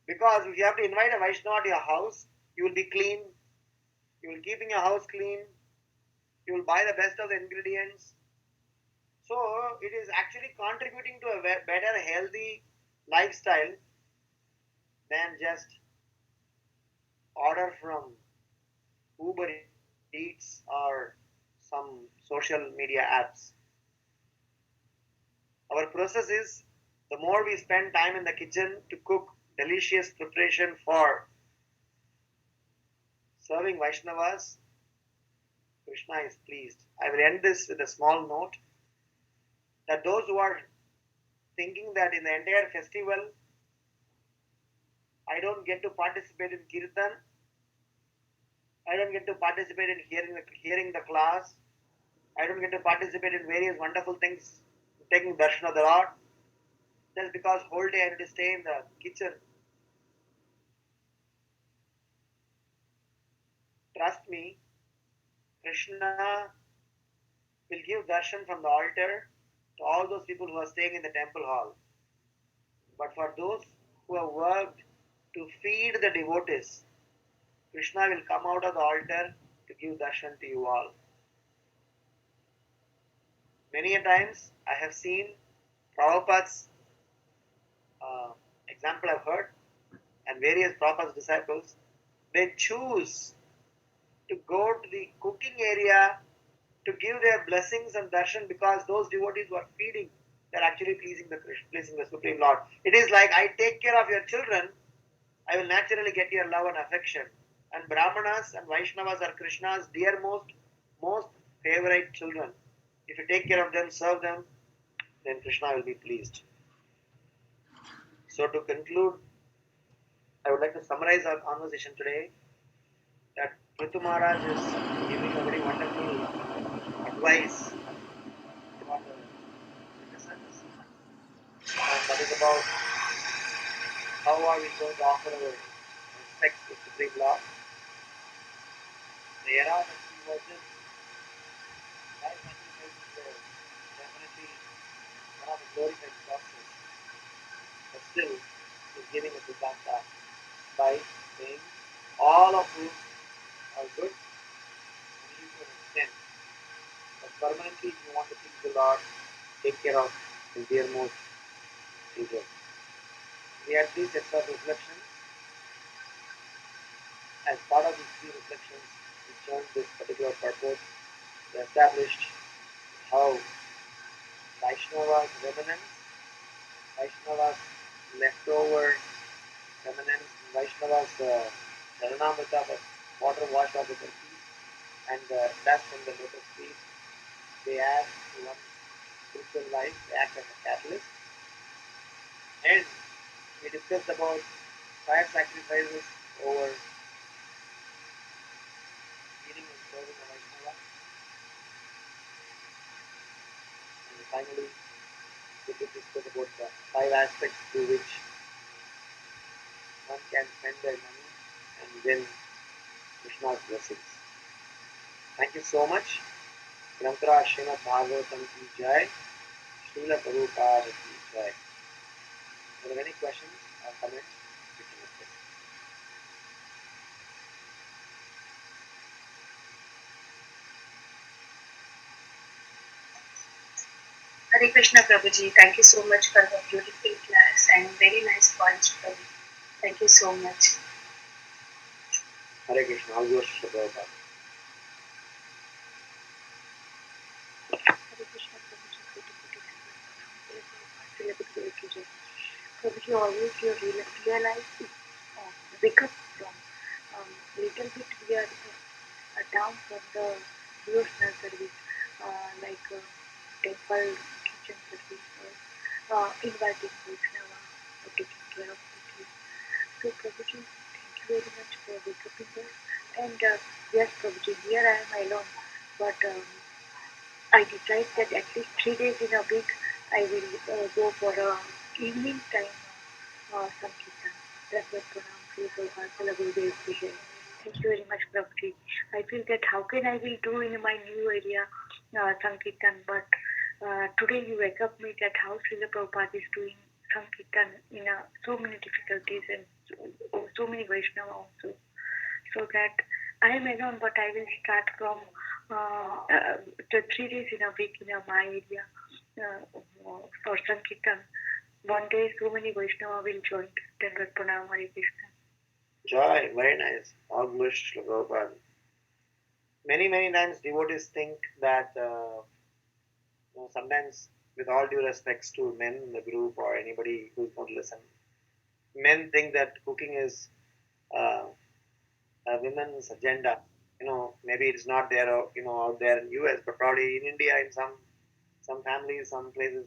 Because if you have to invite a Vaishnava to your house, you will be clean, you will keeping your house clean, you will buy the best of the ingredients. So it is actually contributing to a better, healthy lifestyle than just order from Uber Eats or some social media apps. Our process is the more we spend time in the kitchen to cook delicious preparation for serving Vaishnavas, Krishna is pleased. I will end this with a small note that those who are thinking that in the entire festival I don't get to participate in kirtan, I don't get to participate in hearing the class, I don't get to participate in various wonderful things, taking darshan of the Lord, just because whole day I need to stay in the kitchen. Trust me, Krishna will give darshan from the altar to all those people who are staying in the temple hall. But for those who have worked to feed the devotees, Krishna will come out of the altar to give darshan to you all. Many a times I have seen Prabhupada's example I've heard, and various Prabhupada's disciples, they choose to go to the cooking area to give their blessings and darshan because those devotees who are feeding, they're actually pleasing the Supreme Lord. It is like I take care of your children, I will naturally get your love and affection. And Brahmanas and Vaishnavas are Krishna's dearmost, most favorite children. If you take care of them, serve them, then Krishna will be pleased. So to conclude, I would like to summarize our conversation today that Prithu Maharaj is giving a very wonderful advice for the citizens, and that is about how are we going to offer our respect to Supreme Lord. The era that we was in, life sacrifices were definitely one of the glorified process, but still is giving a Siddhanta by saying all of whom are good only to an extent, but permanently if you want to please the Lord, take care of his dearmost children. We had three sets of reflections. As part of these three reflections, we turned this particular purport. We established how Vaishnava's remnants, Vaishnava's leftover remnants, Vaishnava's Charanamrita, the water washed off with their feet, and the dust from the lotus feet, they add to one's spiritual life, they act as a catalyst. And we discussed about fire sacrifices over feeding and serving a Vaishnava. And finally, we did discuss about the five aspects through which one can spend their money and win Krishna's blessings. Thank you so much. Grantara Srimad Bhagavatham ki jai. Srila Prabhupada ki jai. If you have any questions or comments, you can discuss. Hare Krishna Prabhuji, thank you so much for the beautiful class and very nice points, Prabhu. Thank you so much. Hare Krishna, all yours, Prabhupada. Hare Krishna Prabhuji, beautiful. Prabhuji, always you realize is wake up from little bit we are down from the devotional service, like temple, kitchen service, or inviting Vaishnava or taking care of the kids. So Prabhuji, thank you very much for wake up in us. And yes, Prabhuji, here I am alone, but I decide that at least 3 days in a week I will go for a evening time Sankirtan. That's what Pranam Sri Prabhupada Gurudev Vijay. Thank you very much, Prabhuji. I feel that how can I will do in my new area Sankirtan, but today you wake up me that how Srila Prabhupada is doing Sankirtan in so many difficulties and so many Vaishnava also. So that I am alone, but I will start from the 3 days in a week in my area for Sankirtan. One day, so many Vaishnava will join. Dandavat Pranam, Hare Krishna. Joy, very nice. All glories to Prabhupada. Many times devotees think that sometimes, with all due respects to men in the group or anybody who's going to listen, men think that cooking is uh, a women's agenda. Maybe it's not there, out there in US, but probably in India, in some families, some places.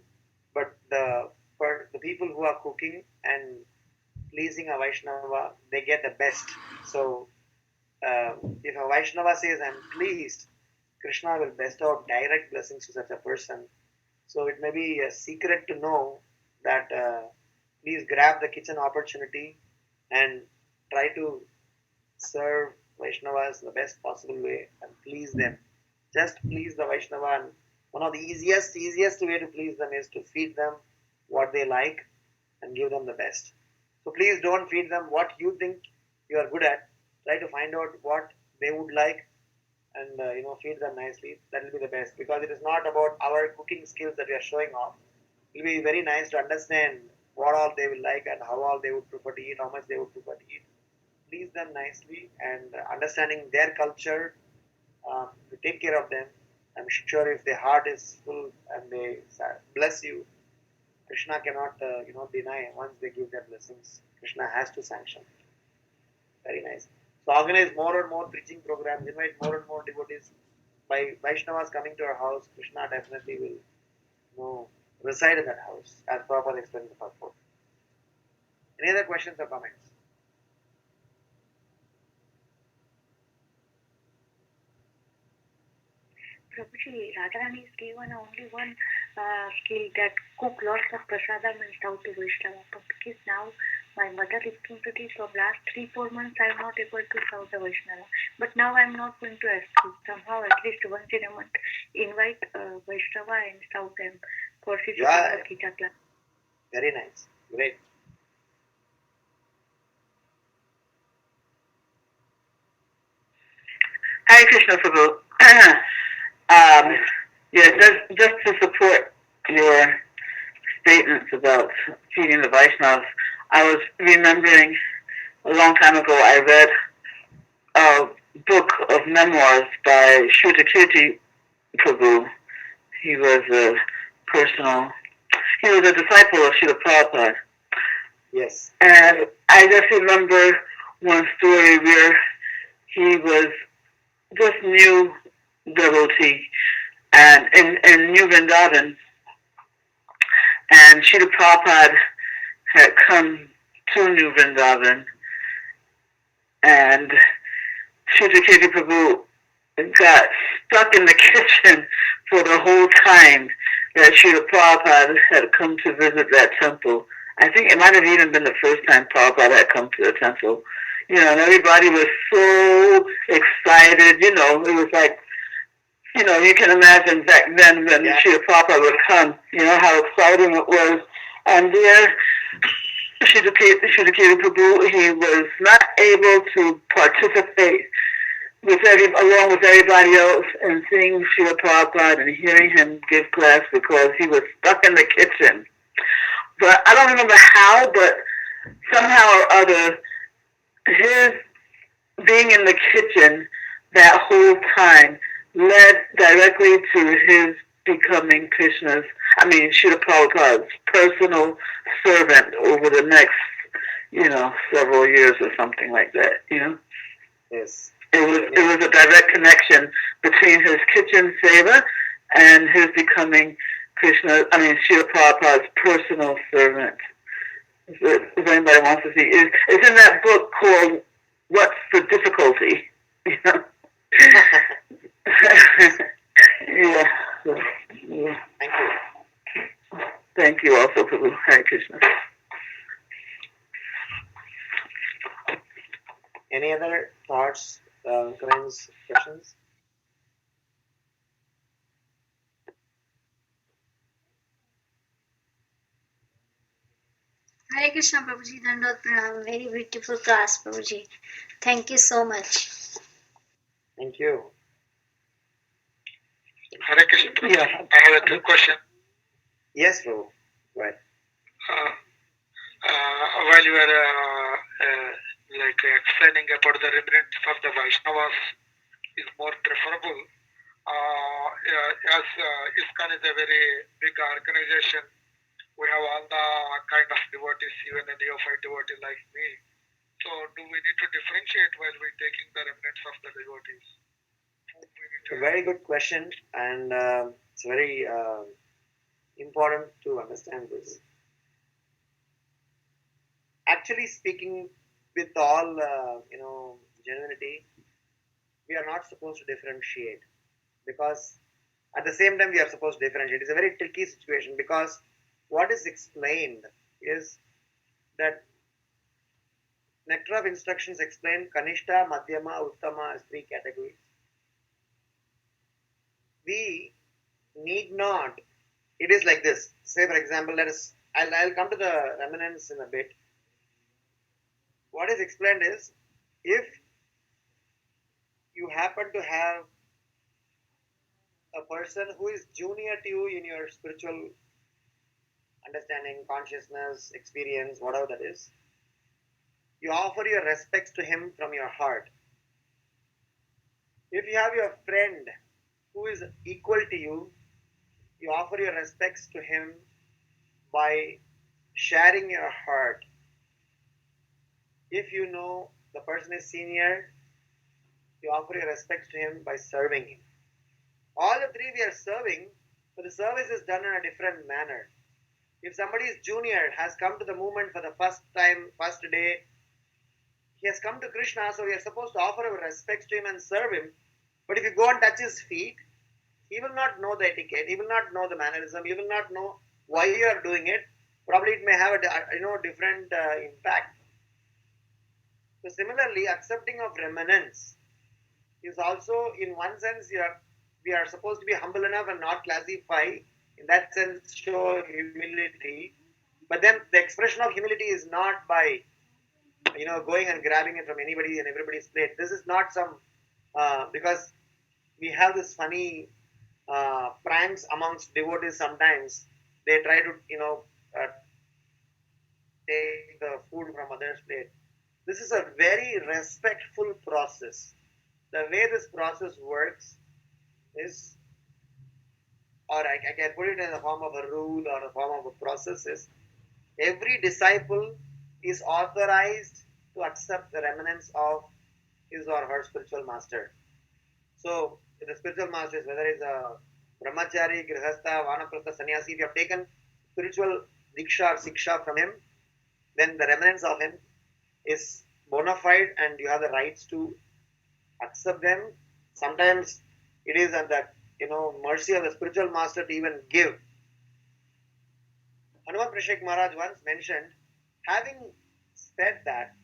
But the people who are cooking and pleasing a Vaishnava, they get the best. So if a Vaishnava says, "I'm pleased," Krishna will bestow direct blessings to such a person. So it may be a secret to know that please grab the kitchen opportunity and try to serve Vaishnavas the best possible way and please them. Just please the Vaishnava. And one of the easiest way to please them is to feed them what they like and give them the best. So please don't feed them what you think you are good at. Try to find out what they would like and feed them nicely. That will be the best, because it is not about our cooking skills that we are showing off. It will be very nice to understand what all they will like and how all they would prefer to eat, how much they would prefer to eat. Please them nicely and understanding their culture, to take care of them. I'm sure if their heart is full and they bless you, Krishna cannot deny once they give their blessings. Krishna has to sanction. Very nice. So organize more and more preaching programs, invite more and more devotees. By Vaishnavas coming to our house, Krishna definitely will reside in that house, as Prabhupada explained in the purport. Any other questions or comments? Prabhuji, Radharani is given only one skill, that cook lots of prasadam and serve to Vaishnava. But because now my mother is pretty, from last 3-4 months I am not able to serve the Vaishnava. But now I am not going to ask you. Somehow at least once in a month invite Vaishnava and serve them for Sri Gita class. Very nice. Great. Hare Krishna Prabhu. Yeah, just to support your statements about feeding the Vaishnavas, I was remembering a long time ago I read a book of memoirs by Shrutakirti Prabhu. He was a disciple of Srila Prabhupada. Yes. And I just remember one story where he was just new devotee and in New Vrindavan, and Srila Prabhupada had come to New Vrindavan, and Shrutakirti Prabhu got stuck in the kitchen for the whole time that Srila Prabhupada had come to visit that temple. I think it might have even been the first time Prabhupada had come to the temple. And everybody was so excited. It was like, you can imagine back then when Srila Prabhupada would come, how exciting it was. And there, Shrutakirti Prabhu, he was not able to participate along with everybody else in seeing Srila Prabhupada and hearing him give class because he was stuck in the kitchen. But I don't remember how, but somehow or other, his being in the kitchen that whole time led directly to his becoming Srila Prabhupada's personal servant over the next, several years or something like that, Yes. It was a direct connection between his kitchen seva and his becoming Srila Prabhupada's personal servant. If anybody wants to see, it's in that book called "What's the Difficulty?" Yeah. So, yeah. Thank you. Thank you also, Prabhu. Hare Krishna. Any other thoughts, comments, questions? Hare Krishna, Prabhuji. Dandot Pranam. Very beautiful class, Prabhuji. Thank you so much. Thank you. Hare Krishna. Yeah. I have a quick question. Yes, Prabhu. Go ahead. While you were explaining about the remnants of the Vaishnavas is more preferable, as ISKCON is a very big organization, we have all the kind of devotees, even a neophyte devotee like me. So do we need to differentiate while we're taking the remnants of the devotees? A very good question, and it's very important to understand this. Actually speaking, with all genuinity, we are not supposed to differentiate, because at the same time we are supposed to differentiate. It's a very tricky situation, because what is explained is that nectar of instructions explain Kanishta, Madhyama, Uttama as 3 categories. We need not. It is like this. Say, for example, I'll come to the remnants in a bit. What is explained is, if you happen to have a person who is junior to you in your spiritual understanding, consciousness, experience, whatever that is, you offer your respects to him from your heart. If you have your friend who is equal to you, you offer your respects to him by sharing your heart. If you know the person is senior, you offer your respects to him by serving him. All the 3 we are serving, but the service is done in a different manner. If somebody is junior, has come to the movement for the first time, first day, he has come to Krishna, so we are supposed to offer our respects to him and serve him. But if you go and touch his feet, he will not know the etiquette, he will not know the mannerism, he will not know why you are doing it. Probably it may have a different impact. So similarly, accepting of remanence is also, in one sense, we are supposed to be humble enough and not classify. In that sense, show humility. But then the expression of humility is not by going and grabbing it from anybody and everybody's plate. This is not some because we have this funny pranks amongst devotees. Sometimes they try to take the food from others' plate. This is a very respectful process. The way this process works is, or I can put it in the form of a rule or a form of a process, is every disciple is authorized to accept the remnants of his or her spiritual master. So the spiritual masters, whether it's a brahmachari, grihastha, vanaprastha, sannyasi, if you have taken spiritual diksha or siksha from him, then the remnants of him is bona fide and you have the rights to accept them. Sometimes it is at the mercy of the spiritual master to even give. Hanuman Prashek Maharaj once mentioned, having said that,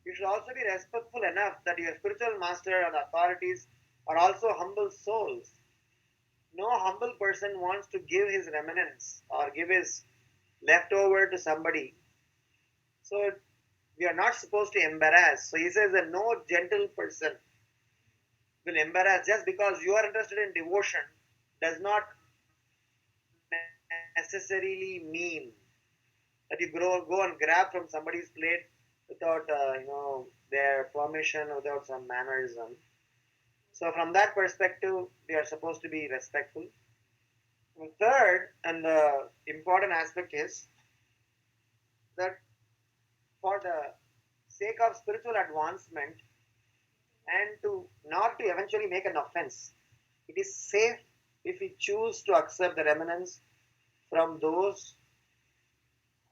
you should also be respectful enough that your spiritual master and authorities are also humble souls. No humble person wants to give his remnants or give his leftover to somebody. So we are not supposed to embarrass. So he says that no gentle person will embarrass. Just because you are interested in devotion does not necessarily mean that you go and grab from somebody's plate without their permission, without some mannerism. So from that perspective, we are supposed to be respectful. The third and the important aspect is that for the sake of spiritual advancement and to not to eventually make an offense, it is safe if we choose to accept the remnants from those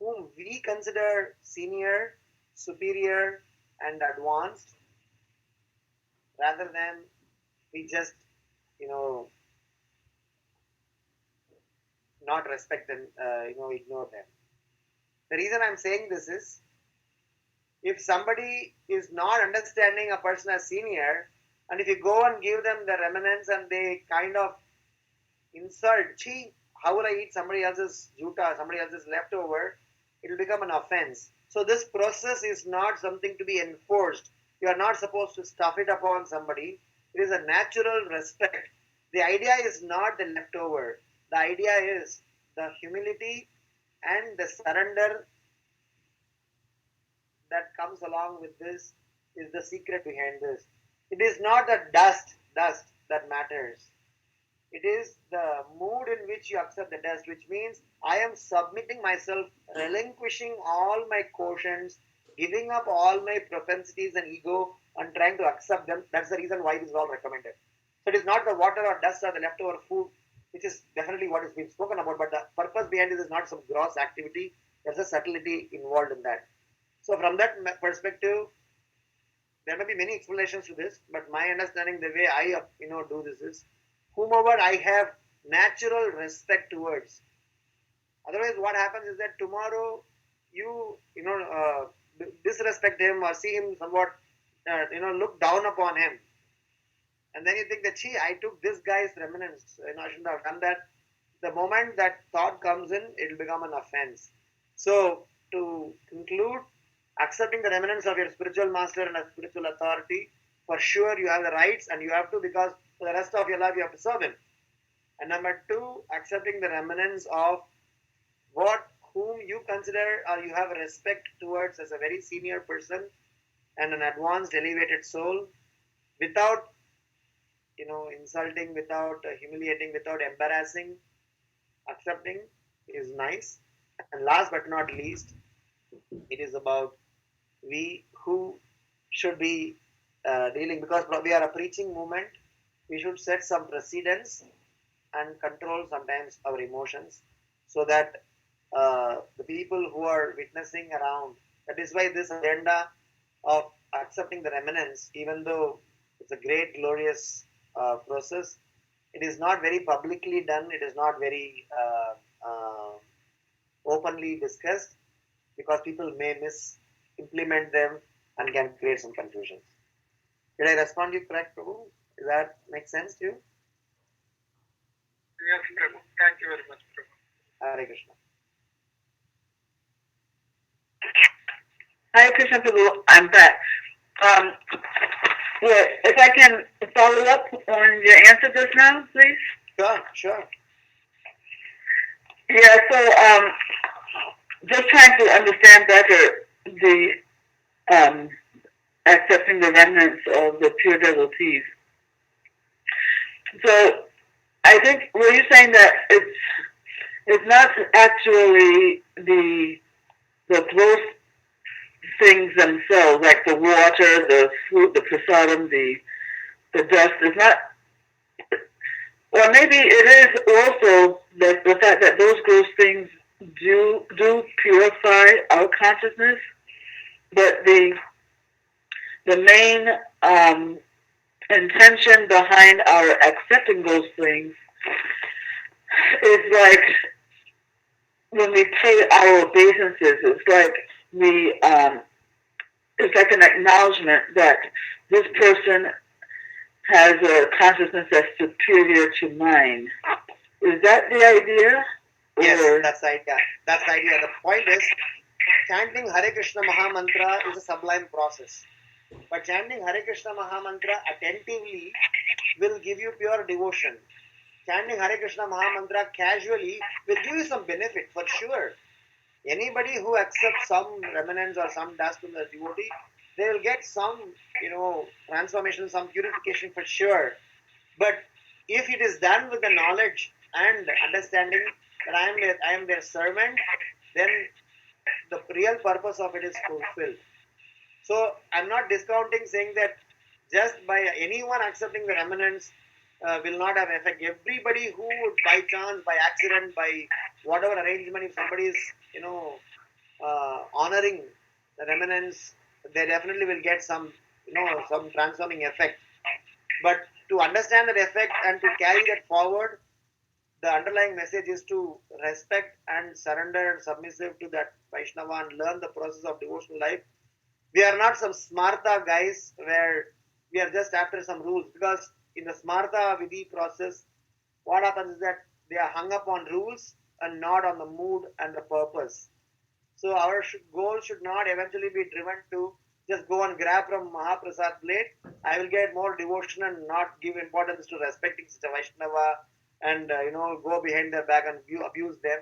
whom we consider senior, superior, and advanced, rather than we just, you know, not respect them, ignore them. The reason I'm saying this is, if somebody is not understanding a person as senior, and if you go and give them the remnants and they kind of insult, gee, how will I eat somebody else's juta, somebody else's leftover, it will become an offense. So this process is not something to be enforced. You are not supposed to stuff it upon somebody. It is a natural respect. The idea is not the leftover. The idea is the humility and the surrender that comes along with this is the secret behind this. It is not the dust that matters. It is the mood in which you accept the dust, which means I am submitting myself, relinquishing all my quotients, giving up all my propensities and ego, and trying to accept them. That's the reason why this is all recommended. So it is not the water or dust or the leftover food, which is definitely what is being spoken about, but the purpose behind it is not some gross activity. There's a subtlety involved in that. So from that perspective, there may be many explanations to this, but my understanding, the way I do this is, whomever I have natural respect towards. Otherwise, what happens is that tomorrow disrespect him or see him somewhat, look down upon him, and then you think that, gee, I took this guy's remnants, I shouldn't have done that. The moment that thought comes in, it will become an offense. So to conclude, accepting the remnants of your spiritual master and a spiritual authority, for sure you have the rights and you have to, because for the rest of your life you have to serve him. And number two, accepting the remnants of whom you consider or you have a respect towards as a very senior person and an advanced, elevated soul, without insulting, without humiliating, without embarrassing. Accepting is nice. And last but not least, it is about we who should be dealing, because we are a preaching movement, we should set some precedents and control sometimes our emotions, so that the people who are witnessing around, that is why this agenda of accepting the remnants, even though it's a great glorious process, it is not very publicly done, it is not very openly discussed, because people may implement them and can create some confusions. Did I respond to you correct, Prabhu? Does that make sense to you? Yes, Prabhu. Thank you very much, Prabhu. Hare Krishna. Hare Krishna Prabhu, I'm back. If I can follow up on your answer just now, please. Sure. Yeah, so just trying to understand better the accepting the remnants of the pure devotees. So I think, were you saying that it's not actually the gross things themselves, like the water, the food, the prasadam, the dust, is not, or maybe it is also the fact that those gross things do purify our consciousness, but the main intention behind our accepting those things is like when we pay our obeisances, it's like it's like an acknowledgement that this person has a consciousness that's superior to mine. Is that the idea? Yes, that's the idea. That's the idea. The point is, chanting Hare Krishna Mahamantra is a sublime process. But chanting Hare Krishna Mahamantra attentively will give you pure devotion. Chanting Hare Krishna Mahamantra casually will give you some benefit, for sure. Anybody who accepts some remnants or some dust from the devotee, they will get some, transformation, some purification for sure. But if it is done with the knowledge and understanding that I am their servant, then the real purpose of it is fulfilled. So I'm not discounting, saying that just by anyone accepting the remnants will not have effect. Everybody who would by chance, by accident, by whatever arrangement, if somebody is honoring the remnants, they definitely will get some some transforming effect. But to understand that effect and to carry that forward, the underlying message is to respect and surrender and submissive to that Vaishnava and learn the process of devotional life. We are not some smartha guys where we are just after some rules, because in the smartha vidhi process, what happens is that they are hung up on rules and not on the mood and the purpose. So our goal should not eventually be driven to just go and grab from Mahaprasad plate. I will get more devotion and not give importance to respecting such a Vaishnava and go behind their back and abuse them.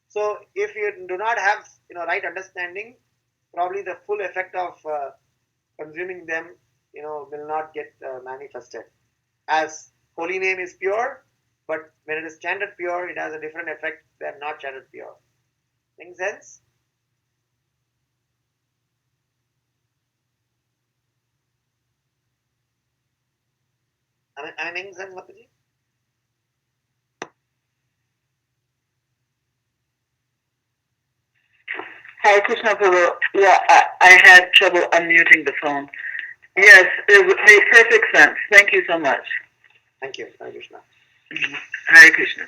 So if you do not have right understanding, probably the full effect of consuming them will not get manifested. As holy name is pure, but when it is chanted pure, it has a different effect than not chanted pure. Make sense? Am I making sense, Mataji? Hare Krishna Prabhu. Yeah, I had trouble unmuting the phone. Yes, it made perfect sense. Thank you so much. Thank you, Hare Krishna. Hare Krishna.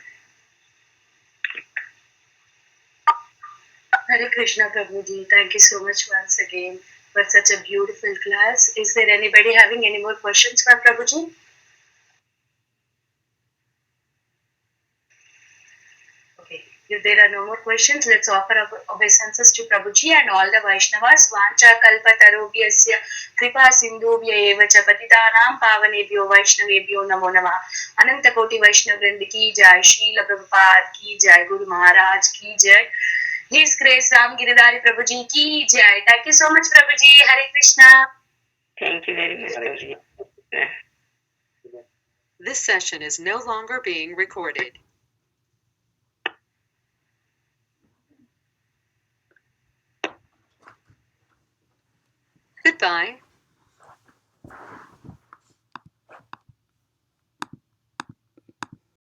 Hare Krishna Prabhuji, thank you so much once again for such a beautiful class. Is there anybody having any more questions for Prabhuji? Okay, if there are no more questions, let's offer obeisances to Prabhuji and all the Vaishnavas. Vancha kalpatarubhyasya kripa sindhubhya eva cha patitanam pavanebhyo vaishnavebhyo namo namah. Ananta koti Vaishnav Vrind ki jai, Srila Prabhupada ki jai, Guru Maharaj ki jai. His Grace Ramgiridhari Prabhuji ki jai. Thank you so much, Prabhuji. Hare Krishna. Thank you very much, Hare Prabhuji. Krishna. This session is no longer being recorded. Goodbye.